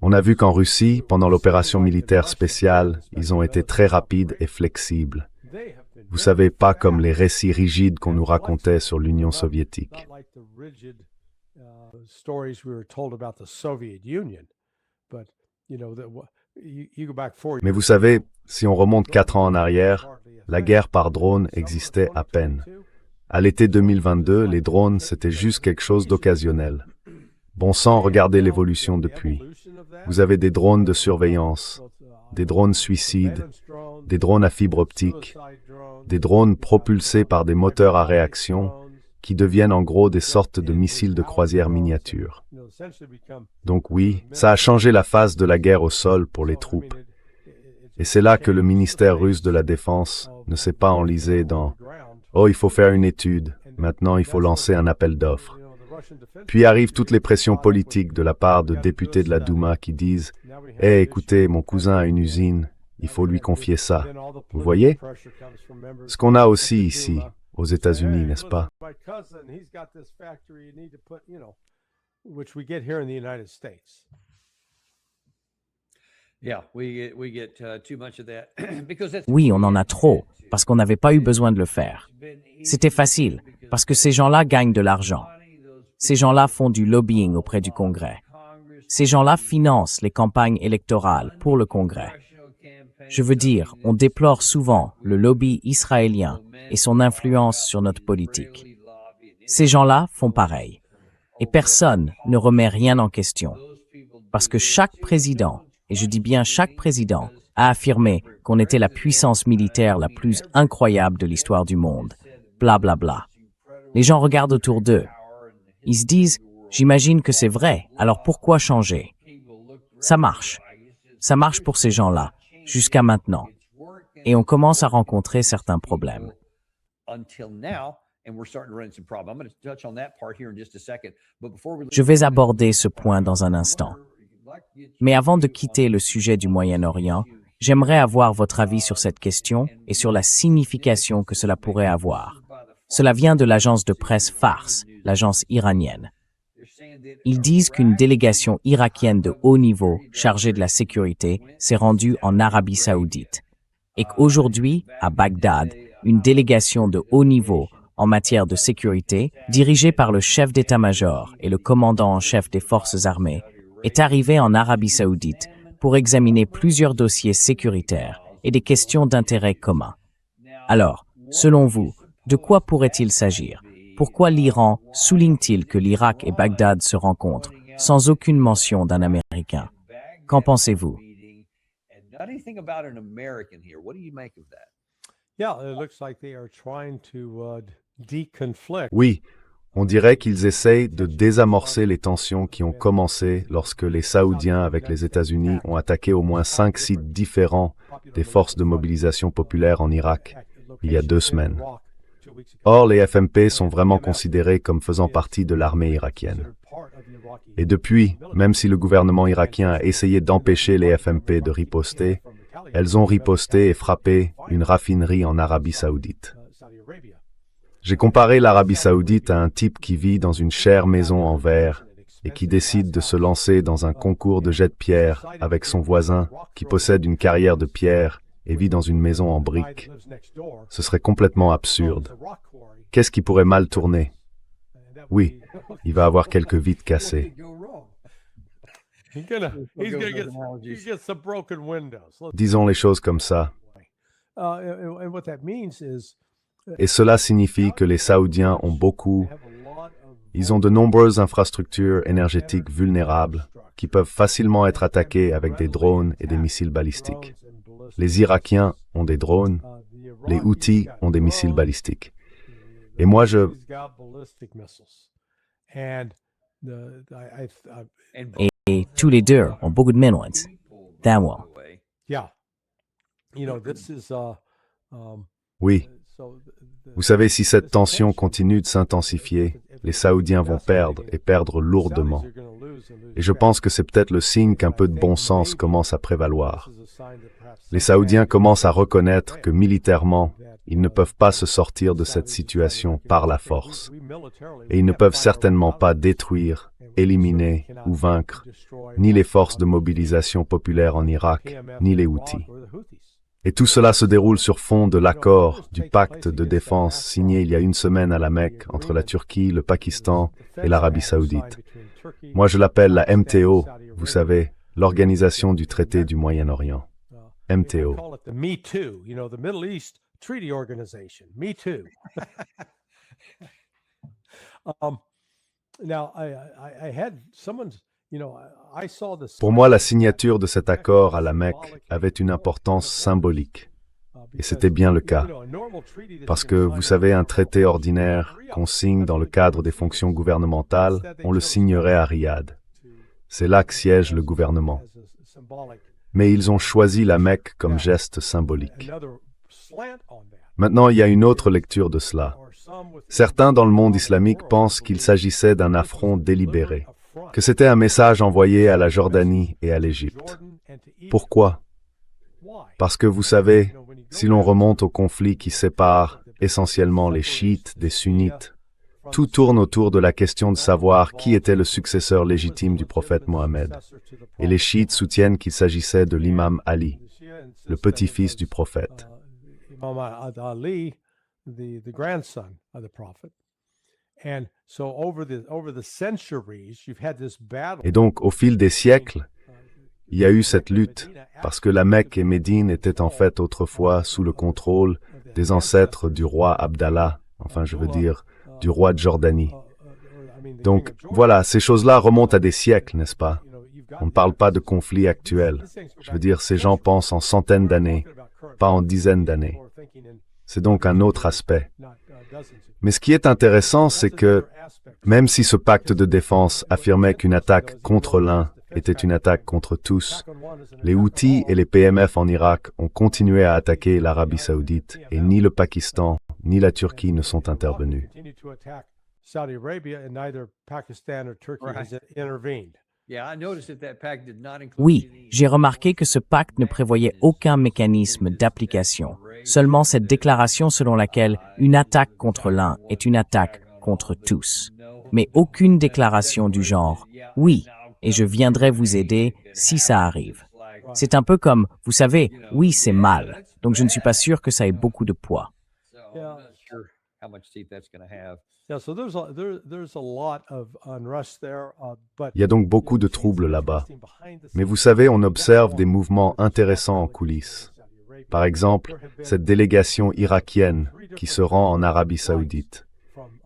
On a vu qu'en Russie, pendant l'opération militaire spéciale, ils ont été très rapides et flexibles. Vous savez, pas comme les récits rigides qu'on nous racontait sur l'Union soviétique. Mais vous savez, si on remonte 4 ans en arrière, la guerre par drone existait à peine. À l'été 2022, les drones, c'était juste quelque chose d'occasionnel. Bon sang, regardez l'évolution depuis. Vous avez des drones de surveillance, des drones suicides, des drones à fibre optique, des drones propulsés par des moteurs à réaction qui deviennent en gros des sortes de missiles de croisière miniatures. Donc oui, ça a changé la phase de la guerre au sol pour les troupes. Et c'est là que le ministère russe de la Défense ne s'est pas enlisé dans « Oh, il faut faire une étude, maintenant il faut lancer un appel d'offres ». Puis arrivent toutes les pressions politiques de la part de députés de la Douma qui disent « Eh, écoutez, mon cousin a une usine, il faut lui confier ça. » Vous voyez? Ce qu'on a aussi ici, aux États-Unis, n'est-ce pas? Oui, on en a trop, parce qu'on n'avait pas eu besoin de le faire. C'était facile, parce que ces gens-là gagnent de l'argent. Ces gens-là font du lobbying auprès du Congrès. Ces gens-là financent les campagnes électorales pour le Congrès. Je veux dire, on déplore souvent le lobby israélien et son influence sur notre politique. Ces gens-là font pareil. Et personne ne remet rien en question. Parce que chaque président, et je dis bien chaque président, a affirmé qu'on était la puissance militaire la plus incroyable de l'histoire du monde. Bla bla bla. Les gens regardent autour d'eux. Ils se disent, j'imagine que c'est vrai, alors pourquoi changer? Ça marche. Ça marche pour ces gens-là, jusqu'à maintenant. Et on commence à rencontrer certains problèmes. Je vais aborder ce point dans un instant. Mais avant de quitter le sujet du Moyen-Orient, J'aimerais avoir votre avis sur cette question et sur la signification que cela pourrait avoir. Cela vient de l'agence de presse Fars, l'agence iranienne. Ils disent qu'une délégation irakienne de haut niveau chargée de la sécurité s'est rendue en Arabie Saoudite et qu'aujourd'hui, à Bagdad, une délégation de haut niveau en matière de sécurité, dirigée par le chef d'état-major et le commandant en chef des forces armées, est arrivée en Arabie Saoudite pour examiner plusieurs dossiers sécuritaires et des questions d'intérêt commun. Alors, selon vous, de quoi pourrait-il s'agir? Pourquoi l'Iran souligne-t-il que l'Irak et Bagdad se rencontrent sans aucune mention d'un Américain? Qu'en pensez-vous? Oui, on dirait qu'ils essayent de désamorcer les tensions qui ont commencé lorsque les Saoudiens avec les États-Unis ont attaqué au moins 5 sites différents des forces de mobilisation populaire en Irak il y a 2 semaines. Or, les FMP sont vraiment considérés comme faisant partie de l'armée irakienne. Et depuis, même si le gouvernement irakien a essayé d'empêcher les FMP de riposter, elles ont riposté et frappé une raffinerie en Arabie Saoudite. J'ai comparé l'Arabie Saoudite à un type qui vit dans une chère maison en verre et qui décide de se lancer dans un concours de jet de pierre avec son voisin qui possède une carrière de pierre et vit dans une maison en briques. Ce serait complètement absurde. Qu'est-ce qui pourrait mal tourner? Oui, il va avoir quelques vitres cassées. Disons les choses comme ça. Et cela signifie que les Saoudiens ils ont de nombreuses infrastructures énergétiques vulnérables qui peuvent facilement être attaquées avec des drones et des missiles balistiques. Les Irakiens ont des drones, les Houthis ont des missiles balistiques. Et moi, Et tous les deux ont beaucoup de missiles. Oui. Vous savez, si cette tension continue de s'intensifier, les Saoudiens vont perdre et perdre lourdement. Et je pense que c'est peut-être le signe qu'un peu de bon sens commence à prévaloir. Les Saoudiens commencent à reconnaître que militairement, ils ne peuvent pas se sortir de cette situation par la force. Et ils ne peuvent certainement pas détruire, éliminer ou vaincre ni les forces de mobilisation populaire en Irak, ni les Houthis. Et tout cela se déroule sur fond de l'accord, du pacte de défense signé il y a 1 semaine à la Mecque entre la Turquie, le Pakistan et l'Arabie Saoudite. Moi, je l'appelle la MTO, vous savez, l'Organisation du traité du Moyen-Orient. MTO. Pour moi, la signature de cet accord à la Mecque avait une importance symbolique. Et c'était bien le cas. Parce que, vous savez, un traité ordinaire qu'on signe dans le cadre des fonctions gouvernementales, on le signerait à Riyad. C'est là que siège le gouvernement. Mais ils ont choisi la Mecque comme geste symbolique. Maintenant, il y a une autre lecture de cela. Certains dans le monde islamique pensent qu'il s'agissait d'un affront délibéré, que c'était un message envoyé à la Jordanie et à l'Égypte. Pourquoi? Parce que vous savez, si l'on remonte au conflit qui sépare essentiellement les chiites des sunnites, tout tourne autour de la question de savoir qui était le successeur légitime du prophète Mohammed. Et les chiites soutiennent qu'il s'agissait de l'imam Ali, le petit-fils du prophète. Et donc, au fil des siècles, il y a eu cette lutte, parce que la Mecque et Médine étaient en fait autrefois sous le contrôle des ancêtres du roi Abdallah, enfin je veux dire, du roi de Jordanie. Donc, voilà, ces choses-là remontent à des siècles, n'est-ce pas? On ne parle pas de conflits actuels. Je veux dire, ces gens pensent en centaines d'années, pas en dizaines d'années. C'est donc un autre aspect. Mais ce qui est intéressant, c'est que, même si ce pacte de défense affirmait qu'une attaque contre l'un était une attaque contre tous, les Houthis et les PMF en Irak ont continué à attaquer l'Arabie Saoudite et ni le Pakistan ni la Turquie ne sont intervenus. Oui, j'ai remarqué que ce pacte ne prévoyait aucun mécanisme d'application, seulement cette déclaration selon laquelle une attaque contre l'un est une attaque contre tous. Mais aucune déclaration du genre « oui, et je viendrai vous aider si ça arrive ». C'est un peu comme, vous savez, oui, c'est mal, donc je ne suis pas sûr que ça ait beaucoup de poids. Il y a donc beaucoup de troubles là-bas. Mais vous savez, on observe des mouvements intéressants en coulisses. Par exemple, cette délégation irakienne qui se rend en Arabie Saoudite.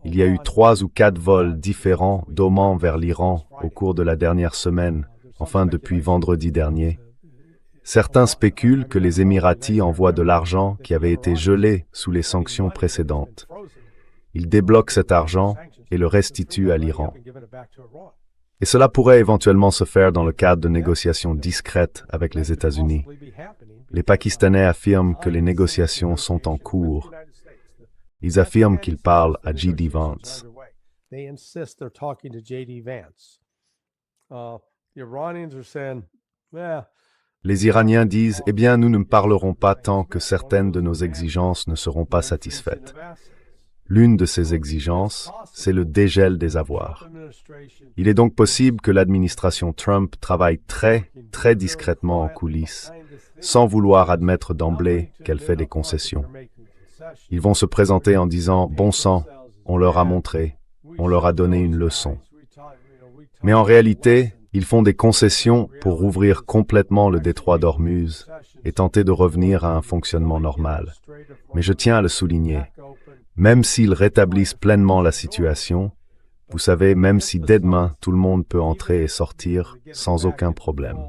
Il y a eu 3 ou 4 vols différents d'Oman vers l'Iran au cours de la dernière semaine, enfin depuis vendredi dernier. Certains spéculent que les Émiratis envoient de l'argent qui avait été gelé sous les sanctions précédentes. Ils débloquent cet argent et le restituent à l'Iran. Et cela pourrait éventuellement se faire dans le cadre de négociations discrètes avec les États-Unis. Les Pakistanais affirment que les négociations sont en cours. Ils affirment qu'ils parlent à J.D. Vance. Les Iraniens disent « Eh bien, nous ne parlerons pas tant que certaines de nos exigences ne seront pas satisfaites. » L'une de ces exigences, c'est le dégel des avoirs. Il est donc possible que l'administration Trump travaille très, très discrètement en coulisses, sans vouloir admettre d'emblée qu'elle fait des concessions. Ils vont se présenter en disant « Bon sang, on leur a montré, on leur a donné une leçon. » Mais en réalité, ils font des concessions pour rouvrir complètement le détroit d'Ormuz et tenter de revenir à un fonctionnement normal. Mais je tiens à le souligner. Même s'ils rétablissent pleinement la situation, vous savez, même si dès demain, tout le monde peut entrer et sortir sans aucun problème.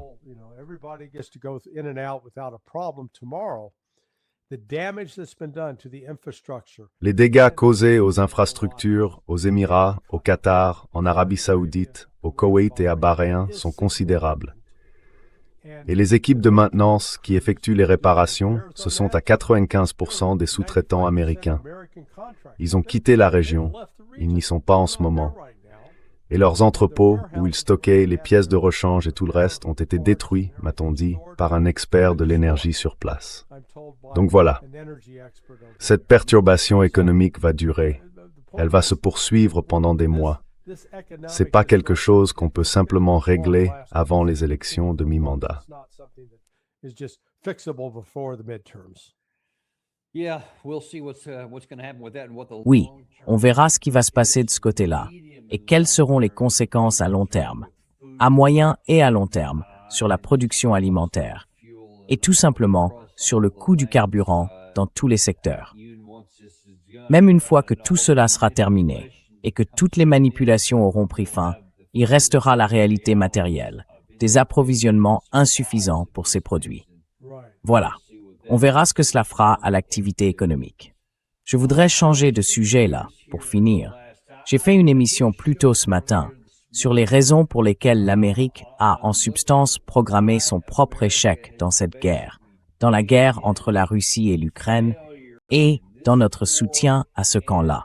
Les dégâts causés aux infrastructures, aux Émirats, au Qatar, en Arabie Saoudite, au Koweït et à Bahreïn sont considérables. Et les équipes de maintenance qui effectuent les réparations, ce sont à 95% des sous-traitants américains. Ils ont quitté la région, ils n'y sont pas en ce moment. Et leurs entrepôts, où ils stockaient les pièces de rechange et tout le reste, ont été détruits, m'a-t-on dit, par un expert de l'énergie sur place. Donc voilà, cette perturbation économique va durer. Elle va se poursuivre pendant des mois. C'est pas quelque chose qu'on peut simplement régler avant les élections de mi-mandat. Oui, on verra ce qui va se passer de ce côté-là et quelles seront les conséquences à long terme, à moyen et à long terme, sur la production alimentaire et tout simplement sur le coût du carburant dans tous les secteurs. Même une fois que tout cela sera terminé et que toutes les manipulations auront pris fin, il restera la réalité matérielle, des approvisionnements insuffisants pour ces produits. Voilà, on verra ce que cela fera à l'activité économique. Je voudrais changer de sujet là, pour finir. J'ai fait une émission plus tôt ce matin sur les raisons pour lesquelles l'Amérique a en substance programmé son propre échec dans cette guerre, dans la guerre entre la Russie et l'Ukraine, et dans notre soutien à ce camp-là.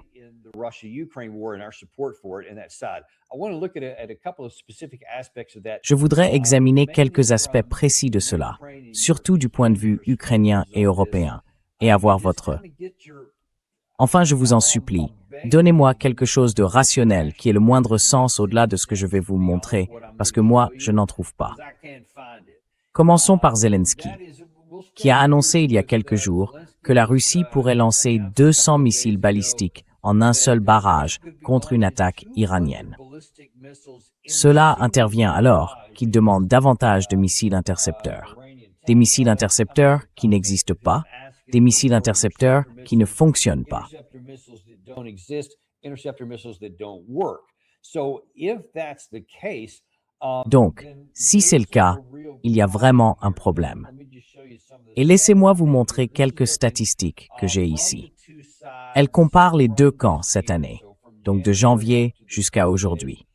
Je voudrais examiner quelques aspects précis de cela, surtout du point de vue ukrainien et européen, et avoir votre... Enfin, je vous en supplie, donnez-moi quelque chose de rationnel qui ait le moindre sens au-delà de ce que je vais vous montrer, parce que moi, je n'en trouve pas. Commençons par Zelensky, qui a annoncé il y a quelques jours que la Russie pourrait lancer 200 missiles balistiques en un seul barrage contre une attaque iranienne. Cela intervient alors qu'il demande davantage de missiles intercepteurs. Des missiles intercepteurs qui n'existent pas, des missiles intercepteurs qui ne fonctionnent pas. Donc, si c'est le cas, il y a vraiment un problème. Et laissez-moi vous montrer quelques statistiques que j'ai ici. Elles comparent les deux camps cette année, donc de janvier jusqu'à aujourd'hui.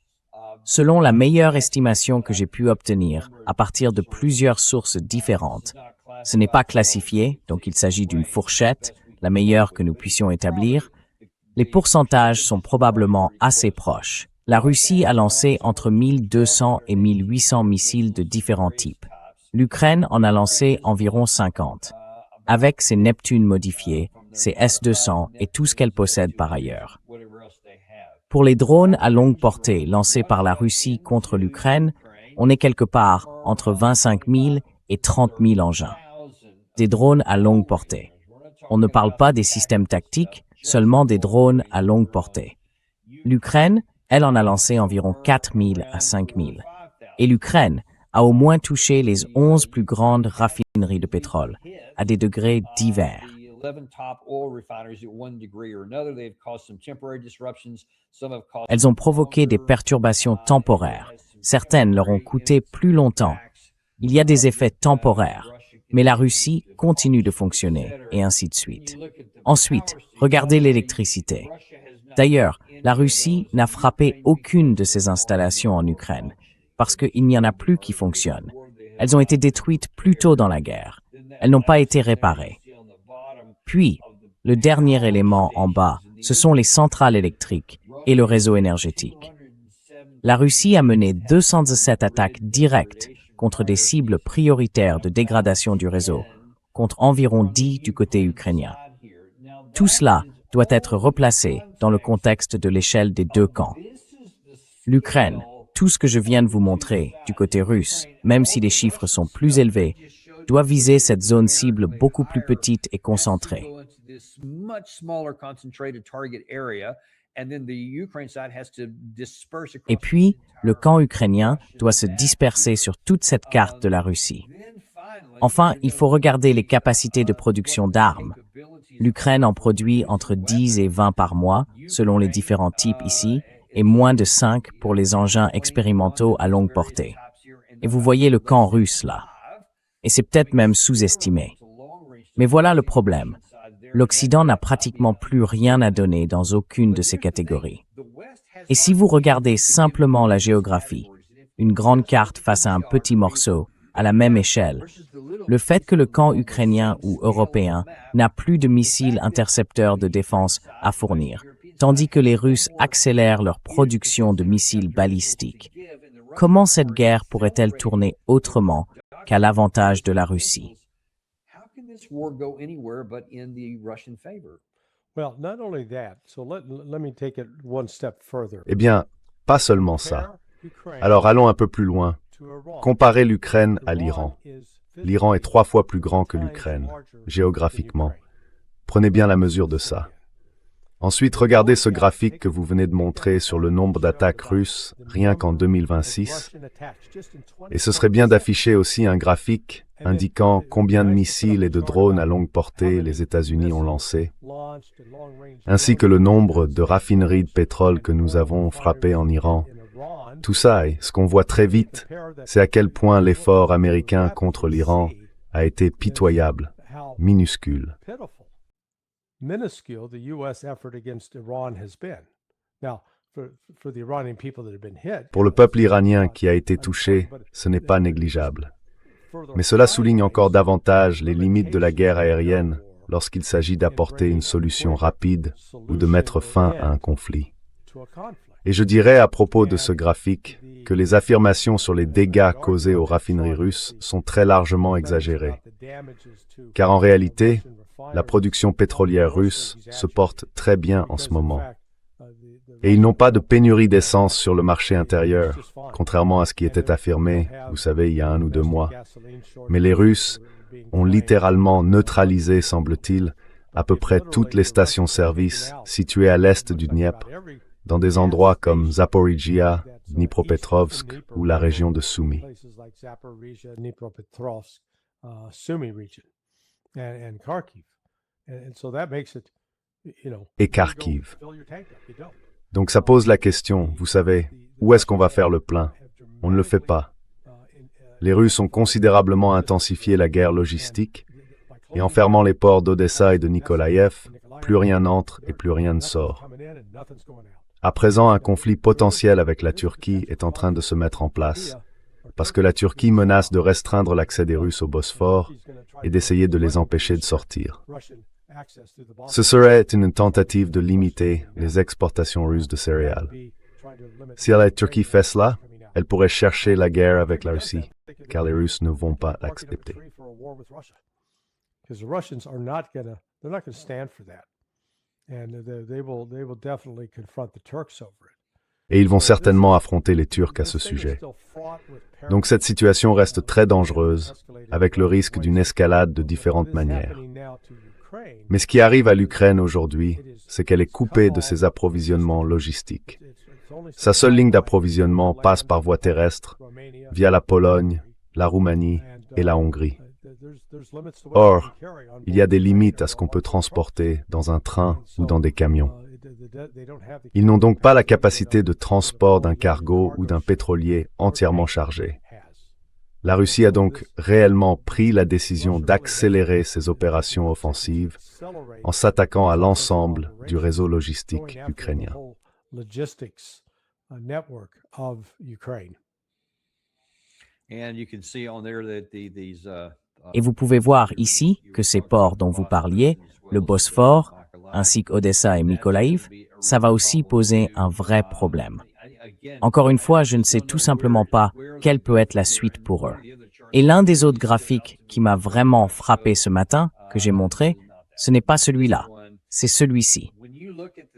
Selon la meilleure estimation que j'ai pu obtenir à partir de plusieurs sources différentes, ce n'est pas classifié, donc il s'agit d'une fourchette, la meilleure que nous puissions établir, les pourcentages sont probablement assez proches, La Russie a lancé entre 1200 et 1800 missiles de différents types. L'Ukraine en a lancé environ 50, avec ses Neptunes modifiés, ses S-200 et tout ce qu'elle possède par ailleurs. Pour les drones à longue portée lancés par la Russie contre l'Ukraine, on est quelque part entre 25 000 et 30 000 engins. Des drones à longue portée. On ne parle pas des systèmes tactiques, seulement des drones à longue portée. L'Ukraine, elle en a lancé environ 4 000 à 5 000. Et l'Ukraine a au moins touché les 11 plus grandes raffineries de pétrole, à des degrés divers. Elles ont provoqué des perturbations temporaires. Certaines leur ont coûté plus longtemps. Il y a des effets temporaires, mais la Russie continue de fonctionner, et ainsi de suite. Ensuite, regardez l'électricité. D'ailleurs, la Russie n'a frappé aucune de ses installations en Ukraine, parce qu'il n'y en a plus qui fonctionnent. Elles ont été détruites plus tôt dans la guerre. Elles n'ont pas été réparées. Puis, le dernier élément en bas, ce sont les centrales électriques et le réseau énergétique. La Russie a mené 217 attaques directes contre des cibles prioritaires de dégradation du réseau, contre environ 10 du côté ukrainien. Tout cela doit être replacé dans le contexte de l'échelle des deux camps. L'Ukraine, tout ce que je viens de vous montrer du côté russe, même si les chiffres sont plus élevés, doit viser cette zone cible beaucoup plus petite et concentrée. Et puis, le camp ukrainien doit se disperser sur toute cette carte de la Russie. Enfin, il faut regarder les capacités de production d'armes. L'Ukraine en produit entre 10 et 20 par mois, selon les différents types ici, et moins de 5 pour les engins expérimentaux à longue portée. Et vous voyez le camp russe là. Et c'est peut-être même sous-estimé. Mais voilà le problème. L'Occident n'a pratiquement plus rien à donner dans aucune de ces catégories. Et si vous regardez simplement la géographie, une grande carte face à un petit morceau, à la même échelle, le fait que le camp ukrainien ou européen n'a plus de missiles intercepteurs de défense à fournir, tandis que les Russes accélèrent leur production de missiles balistiques, comment cette guerre pourrait-elle tourner autrement qu'à l'avantage de la Russie? Eh bien, pas seulement ça. Alors allons un peu plus loin. Comparez l'Ukraine à l'Iran. L'Iran est 3 fois plus grand que l'Ukraine, géographiquement. Prenez bien la mesure de ça. Ensuite, regardez ce graphique que vous venez de montrer sur le nombre d'attaques russes, rien qu'en 2026. Et ce serait bien d'afficher aussi un graphique indiquant combien de missiles et de drones à longue portée les États-Unis ont lancés, ainsi que le nombre de raffineries de pétrole que nous avons frappées en Iran. Tout ça, et ce qu'on voit très vite, c'est à quel point l'effort américain contre l'Iran a été pitoyable, minuscule. Pour le peuple iranien qui a été touché, ce n'est pas négligeable. Mais cela souligne encore davantage les limites de la guerre aérienne lorsqu'il s'agit d'apporter une solution rapide ou de mettre fin à un conflit. Et je dirais à propos de ce graphique que les affirmations sur les dégâts causés aux raffineries russes sont très largement exagérées. Car en réalité, la production pétrolière russe se porte très bien en ce moment. Et ils n'ont pas de pénurie d'essence sur le marché intérieur, contrairement à ce qui était affirmé, vous savez, il y a 1 ou 2 mois. Mais les Russes ont littéralement neutralisé, semble-t-il, à peu près toutes les stations-service situées à l'est du Dniepr, dans des endroits comme Zaporizhia, Dnipropetrovsk ou la région de Sumy. Et Kharkiv. Donc ça pose la question, vous savez, où est-ce qu'on va faire le plein? On ne le fait pas. Les Russes ont considérablement intensifié la guerre logistique, et en fermant les ports d'Odessa et de Nikolaïev, plus rien n'entre et plus rien ne sort. À présent, un conflit potentiel avec la Turquie est en train de se mettre en place, parce que la Turquie menace de restreindre l'accès des Russes au Bosphore et d'essayer de les empêcher de sortir. Ce serait une tentative de limiter les exportations russes de céréales. Si la Turquie fait cela, elle pourrait chercher la guerre avec la Russie, car les Russes ne vont pas l'accepter. Because the Russians are not they're not going to stand for that, and they will definitely confront the Turks over it. Et ils vont certainement affronter les Turcs à ce sujet. Donc cette situation reste très dangereuse, avec le risque d'une escalade de différentes manières. Mais ce qui arrive à l'Ukraine aujourd'hui, c'est qu'elle est coupée de ses approvisionnements logistiques. Sa seule ligne d'approvisionnement passe par voie terrestre, via la Pologne, la Roumanie et la Hongrie. Or, il y a des limites à ce qu'on peut transporter dans un train ou dans des camions. Ils n'ont donc pas la capacité de transport d'un cargo ou d'un pétrolier entièrement chargé. La Russie a donc réellement pris la décision d'accélérer ses opérations offensives en s'attaquant à l'ensemble du réseau logistique ukrainien. Et vous pouvez voir ici que ces ports dont vous parliez, le Bosphore, ainsi qu'Odessa et Mykolaïv, ça va aussi poser un vrai problème. Encore une fois, je ne sais tout simplement pas quelle peut être la suite pour eux. Et l'un des autres graphiques qui m'a vraiment frappé ce matin, que j'ai montré, ce n'est pas celui-là, c'est celui-ci.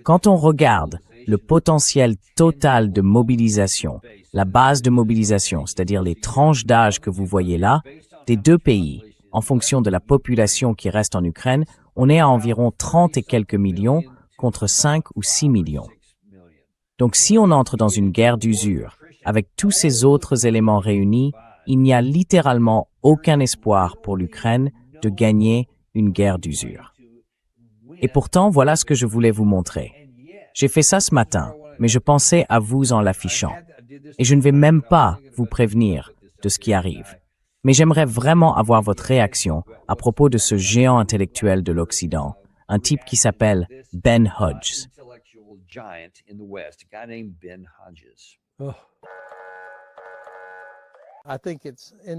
Quand on regarde le potentiel total de mobilisation, la base de mobilisation, c'est-à-dire les tranches d'âge que vous voyez là, des deux pays, en fonction de la population qui reste en Ukraine, on est à environ 30 et quelques millions contre 5 ou 6 millions. Donc si on entre dans une guerre d'usure, avec tous ces autres éléments réunis, il n'y a littéralement aucun espoir pour l'Ukraine de gagner une guerre d'usure. Et pourtant, voilà ce que je voulais vous montrer. J'ai fait ça ce matin, mais je pensais à vous en l'affichant. Et je ne vais même pas vous prévenir de ce qui arrive. Mais j'aimerais vraiment avoir votre réaction à propos de ce géant intellectuel de l'Occident, un type qui s'appelle Ben Hodges.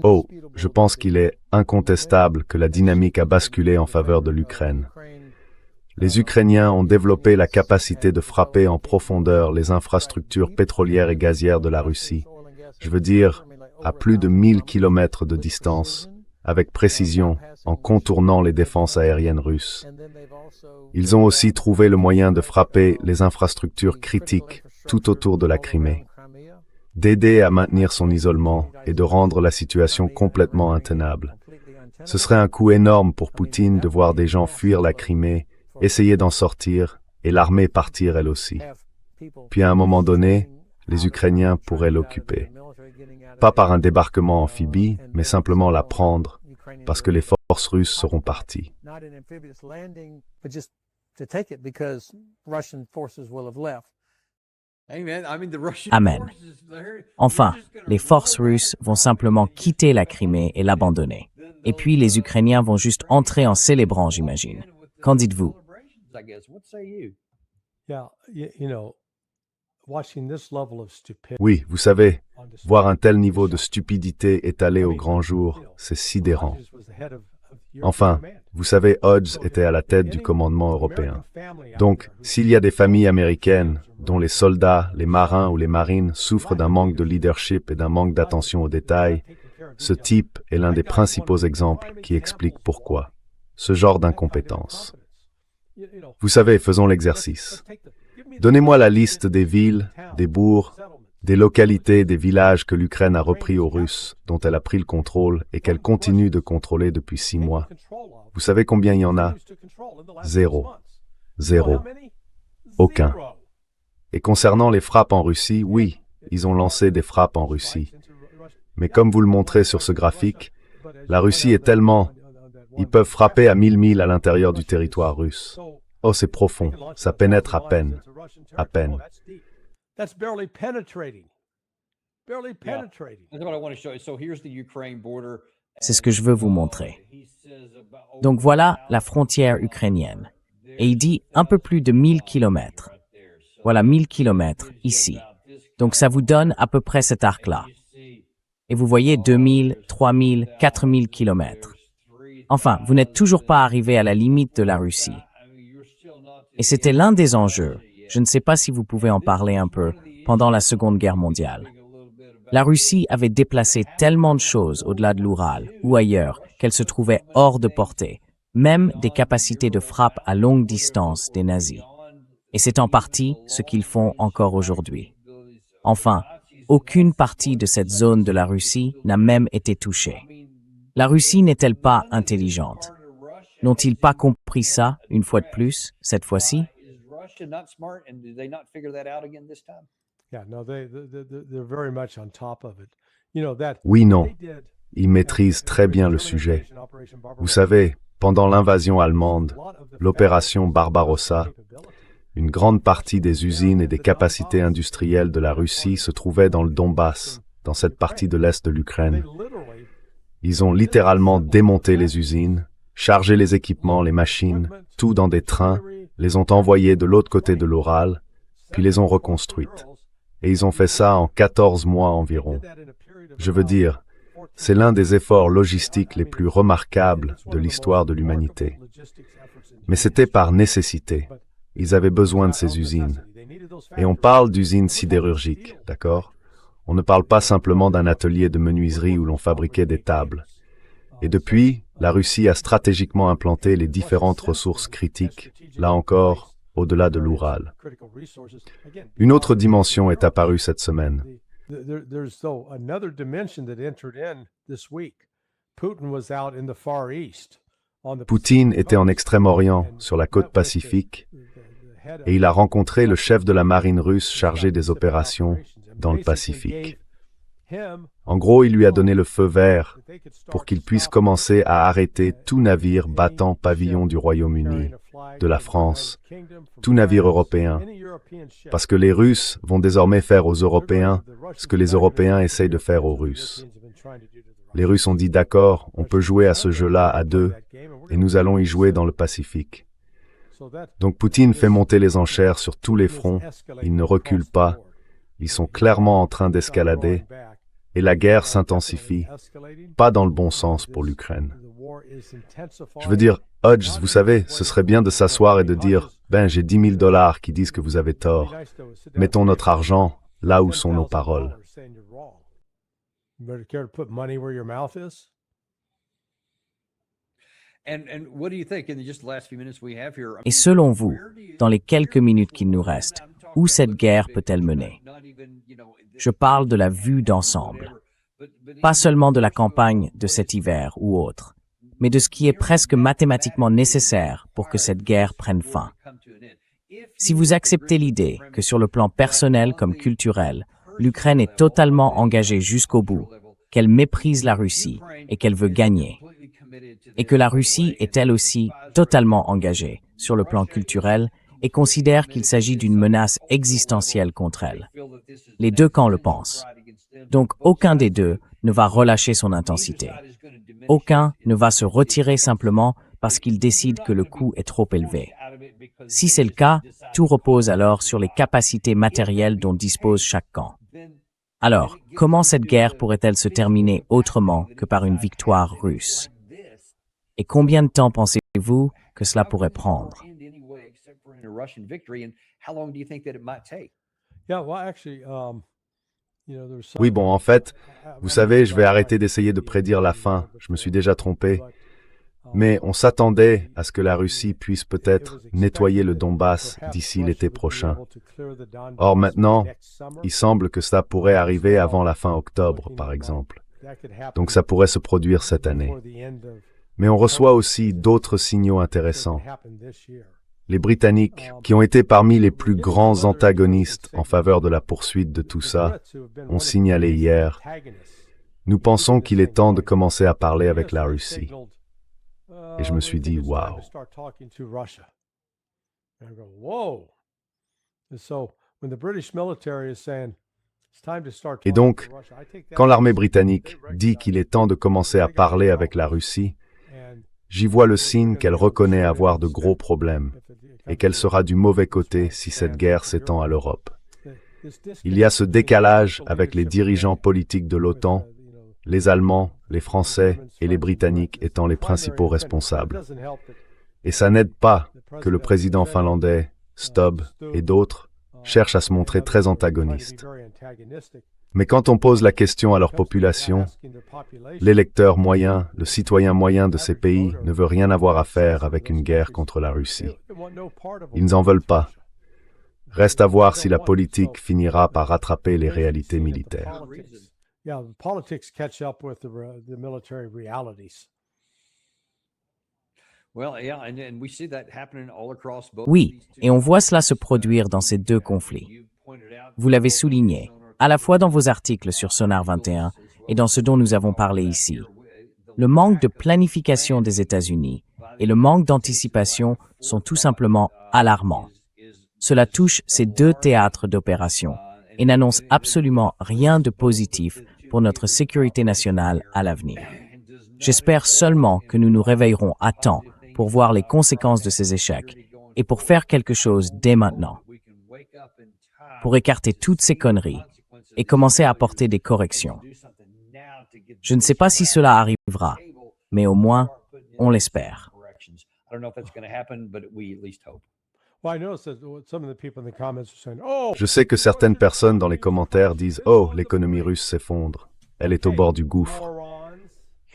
Oh, je pense qu'il est incontestable que la dynamique a basculé en faveur de l'Ukraine. Les Ukrainiens ont développé la capacité de frapper en profondeur les infrastructures pétrolières et gazières de la Russie. Je veux dire, à plus de 1000 kilomètres de distance, avec précision, en contournant les défenses aériennes russes. Ils ont aussi trouvé le moyen de frapper les infrastructures critiques tout autour de la Crimée, d'aider à maintenir son isolement et de rendre la situation complètement intenable. Ce serait un coup énorme pour Poutine de voir des gens fuir la Crimée, essayer d'en sortir et l'armée partir elle aussi. Puis à un moment donné, les Ukrainiens pourraient l'occuper. Pas par un débarquement amphibie, mais simplement la prendre, parce que les forces russes seront parties. Amen. Enfin, les forces russes vont simplement quitter la Crimée et l'abandonner. Et puis les Ukrainiens vont juste entrer en célébrant, j'imagine. Qu'en dites-vous? Oui, vous savez, voir un tel niveau de stupidité étalé au grand jour, c'est sidérant. Enfin, vous savez, Hodges était à la tête du commandement européen. Donc, s'il y a des familles américaines, dont les soldats, les marins ou les marines souffrent d'un manque de leadership et d'un manque d'attention aux détails, ce type est l'un des principaux exemples qui explique pourquoi. Ce genre d'incompétence. Vous savez, faisons l'exercice. Donnez-moi la liste des villes, des bourgs, des localités, des villages que l'Ukraine a repris aux Russes, dont elle a pris le contrôle et qu'elle continue de contrôler depuis 6 mois. Vous savez combien il y en a? 0. 0. Aucun. Et concernant les frappes en Russie, oui, ils ont lancé des frappes en Russie. Mais comme vous le montrez sur ce graphique, la Russie est tellement... Ils peuvent frapper à 1000 milles à l'intérieur du territoire russe. Oh, c'est profond. Ça pénètre à peine. À peine. C'est ce que je veux vous montrer. Donc voilà la frontière ukrainienne. Et il dit un peu plus de 1000 kilomètres. Voilà 1000 kilomètres ici. Donc ça vous donne à peu près cet arc-là. Et vous voyez 2000, 3000, 4000 kilomètres. Enfin, vous n'êtes toujours pas arrivé à la limite de la Russie. Et c'était l'un des enjeux, je ne sais pas si vous pouvez en parler un peu, pendant la Seconde Guerre mondiale. La Russie avait déplacé tellement de choses au-delà de l'Oural ou ailleurs qu'elle se trouvait hors de portée, même des capacités de frappe à longue distance des nazis. Et c'est en partie ce qu'ils font encore aujourd'hui. Enfin, aucune partie de cette zone de la Russie n'a même été touchée. La Russie n'est-elle pas intelligente? N'ont-ils pas compris ça, une fois de plus, cette fois-ci? Yeah, no, they're very much on top of it. You know that. Oui, non. Ils maîtrisent très bien le sujet. Vous savez, pendant l'invasion allemande, l'opération Barbarossa, une grande partie des usines et des capacités industrielles de la Russie se trouvaient dans le Donbass, dans cette partie de l'Est de l'Ukraine. Ils ont littéralement démonté les usines, chargé les équipements, les machines, tout dans des trains, les ont envoyés de l'autre côté de l'Oural, puis les ont reconstruites. Et ils ont fait ça en 14 mois environ. Je veux dire, c'est l'un des efforts logistiques les plus remarquables de l'histoire de l'humanité. Mais c'était par nécessité. Ils avaient besoin de ces usines. Et on parle d'usines sidérurgiques, d'accord? On ne parle pas simplement d'un atelier de menuiserie où l'on fabriquait des tables. Et depuis, la Russie a stratégiquement implanté les différentes ressources critiques, là encore, au-delà de l'Oural. Une autre dimension est apparue cette semaine. Poutine était en Extrême-Orient, sur la côte Pacifique, et il a rencontré le chef de la marine russe chargé des opérations dans le Pacifique. En gros, il lui a donné le feu vert pour qu'il puisse commencer à arrêter tout navire battant pavillon du Royaume-Uni, de la France, tout navire européen, parce que les Russes vont désormais faire aux Européens ce que les Européens essayent de faire aux Russes. Les Russes ont dit d'accord, on peut jouer à ce jeu-là à deux, et nous allons y jouer dans le Pacifique. Donc Poutine fait monter les enchères sur tous les fronts, ils ne reculent pas, ils sont clairement en train d'escalader, et la guerre s'intensifie, pas dans le bon sens pour l'Ukraine. Je veux dire, Hodges, vous savez, ce serait bien de s'asseoir et de dire « Ben, j'ai 10 000 $ qui disent que vous avez tort. Mettons notre argent là où sont nos paroles. » Et selon vous, dans les quelques minutes qu'il nous restent, où cette guerre peut-elle mener? Je parle de la vue d'ensemble. Pas seulement de la campagne de cet hiver ou autre, mais de ce qui est presque mathématiquement nécessaire pour que cette guerre prenne fin. Si vous acceptez l'idée que sur le plan personnel comme culturel, l'Ukraine est totalement engagée jusqu'au bout, qu'elle méprise la Russie et qu'elle veut gagner, et que la Russie est elle aussi totalement engagée sur le plan culturel et considère qu'il s'agit d'une menace existentielle contre elle. Les deux camps le pensent. Donc aucun des deux ne va relâcher son intensité. Aucun ne va se retirer simplement parce qu'il décide que le coût est trop élevé. Si c'est le cas, tout repose alors sur les capacités matérielles dont dispose chaque camp. Alors, comment cette guerre pourrait-elle se terminer autrement que par une victoire russe? Et combien de temps pensez-vous que cela pourrait prendre? Oui, bon, en fait, vous savez, je vais arrêter d'essayer de prédire la fin, je me suis déjà trompé. Mais on s'attendait à ce que la Russie puisse peut-être nettoyer le Donbass d'ici l'été prochain. Or maintenant, il semble que ça pourrait arriver avant la fin octobre, par exemple. Donc ça pourrait se produire cette année. Mais on reçoit aussi d'autres signaux intéressants. Les Britanniques, qui ont été parmi les plus grands antagonistes en faveur de la poursuite de tout ça, ont signalé hier « Nous pensons qu'il est temps de commencer à parler avec la Russie. » Et je me suis dit « Waouh !» Et donc, quand l'armée britannique dit qu'il est temps de commencer à parler avec la Russie, j'y vois le signe qu'elle reconnaît avoir de gros problèmes et qu'elle sera du mauvais côté si cette guerre s'étend à l'Europe. Il y a ce décalage avec les dirigeants politiques de l'OTAN, les Allemands, les Français et les Britanniques étant les principaux responsables. Et ça n'aide pas que le président finlandais, Stubb, et d'autres cherchent à se montrer très antagonistes. Mais quand on pose la question à leur population, l'électeur moyen, le citoyen moyen de ces pays ne veut rien avoir à faire avec une guerre contre la Russie. Ils n'en veulent pas. Reste à voir si la politique finira par rattraper les réalités militaires. Oui, et on voit cela se produire dans ces deux conflits. Vous l'avez souligné, à la fois dans vos articles sur Sonar 21 et dans ce dont nous avons parlé ici. Le manque de planification des États-Unis et le manque d'anticipation sont tout simplement alarmants. Cela touche ces deux théâtres d'opération et n'annonce absolument rien de positif pour notre sécurité nationale à l'avenir. J'espère seulement que nous nous réveillerons à temps pour voir les conséquences de ces échecs et pour faire quelque chose dès maintenant, pour écarter toutes ces conneries et commencer à apporter des corrections. Je ne sais pas si cela arrivera, mais au moins, on l'espère. Je sais que certaines personnes dans les commentaires disent « Oh, l'économie russe s'effondre. Elle est au bord du gouffre. »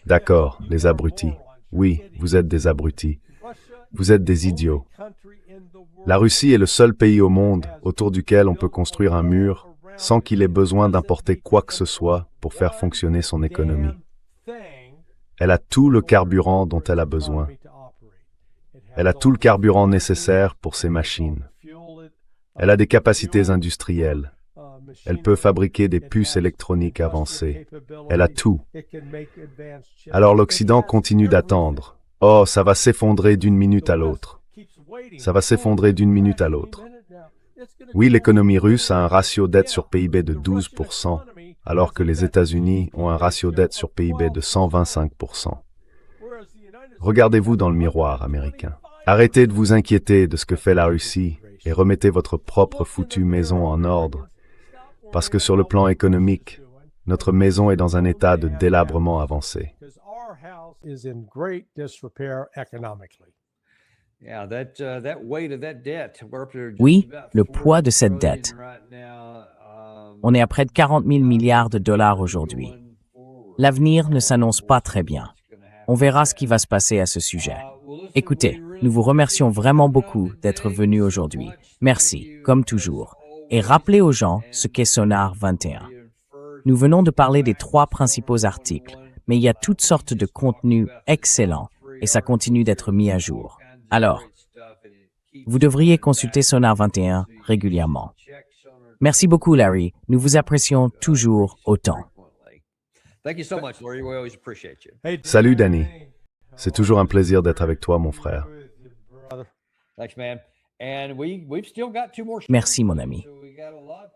D'accord, les abrutis. Oui, vous êtes des abrutis. Vous êtes des idiots. La Russie est le seul pays au monde autour duquel on peut construire un mur sans qu'il ait besoin d'importer quoi que ce soit pour faire fonctionner son économie. Elle a tout le carburant dont elle a besoin. Elle a tout le carburant nécessaire pour ses machines. Elle a des capacités industrielles. Elle peut fabriquer des puces électroniques avancées. Elle a tout. Alors l'Occident continue d'attendre. Oh, ça va s'effondrer d'une minute à l'autre. Ça va s'effondrer d'une minute à l'autre. Oui, l'économie russe a un ratio dette sur PIB de 12%, alors que les États-Unis ont un ratio dette sur PIB de 125%. Regardez-vous dans le miroir américain. Arrêtez de vous inquiéter de ce que fait la Russie et remettez votre propre foutue maison en ordre, parce que sur le plan économique, notre maison est dans un état de délabrement avancé. Oui, le poids de cette dette. On est à près de 40 000 milliards de dollars aujourd'hui. L'avenir ne s'annonce pas très bien. On verra ce qui va se passer à ce sujet. Écoutez, nous vous remercions vraiment beaucoup d'être venus aujourd'hui. Merci, comme toujours. Et rappelez aux gens ce qu'est Sonar 21. Nous venons de parler des 3 principaux articles, mais il y a toutes sortes de contenus excellents et ça continue d'être mis à jour. Alors, vous devriez consulter Sonar 21 régulièrement. Merci beaucoup, Larry. Nous vous apprécions toujours autant. Salut, Danny. C'est toujours un plaisir d'être avec toi, mon frère. Merci, mon ami.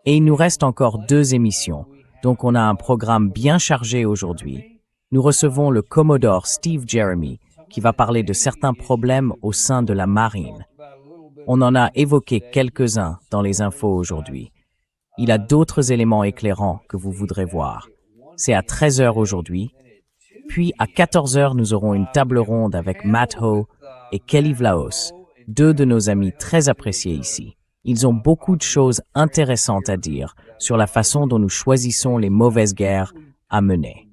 Et il nous reste encore 2 émissions, donc on a un programme bien chargé aujourd'hui. Nous recevons le Commodore Steve Jeremy, qui va parler de certains problèmes au sein de la marine. On en a évoqué quelques-uns dans les infos aujourd'hui. Il a d'autres éléments éclairants que vous voudrez voir. C'est à 13h aujourd'hui. Puis à 14h, nous aurons une table ronde avec Matt Ho et Kelly Vlahos, 2 de nos amis très appréciés ici. Ils ont beaucoup de choses intéressantes à dire sur la façon dont nous choisissons les mauvaises guerres à mener.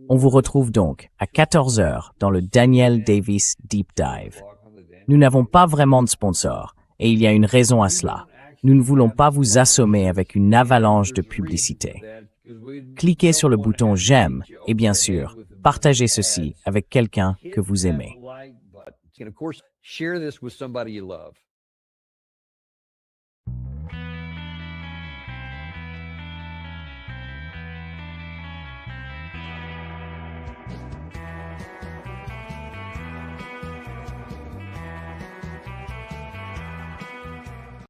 On vous retrouve donc à 14h dans le Daniel Davis Deep Dive. Nous n'avons pas vraiment de sponsor, et il y a une raison à cela. Nous ne voulons pas vous assommer avec une avalanche de publicité. Cliquez sur le bouton « J'aime » et bien sûr, partagez ceci avec quelqu'un que vous aimez.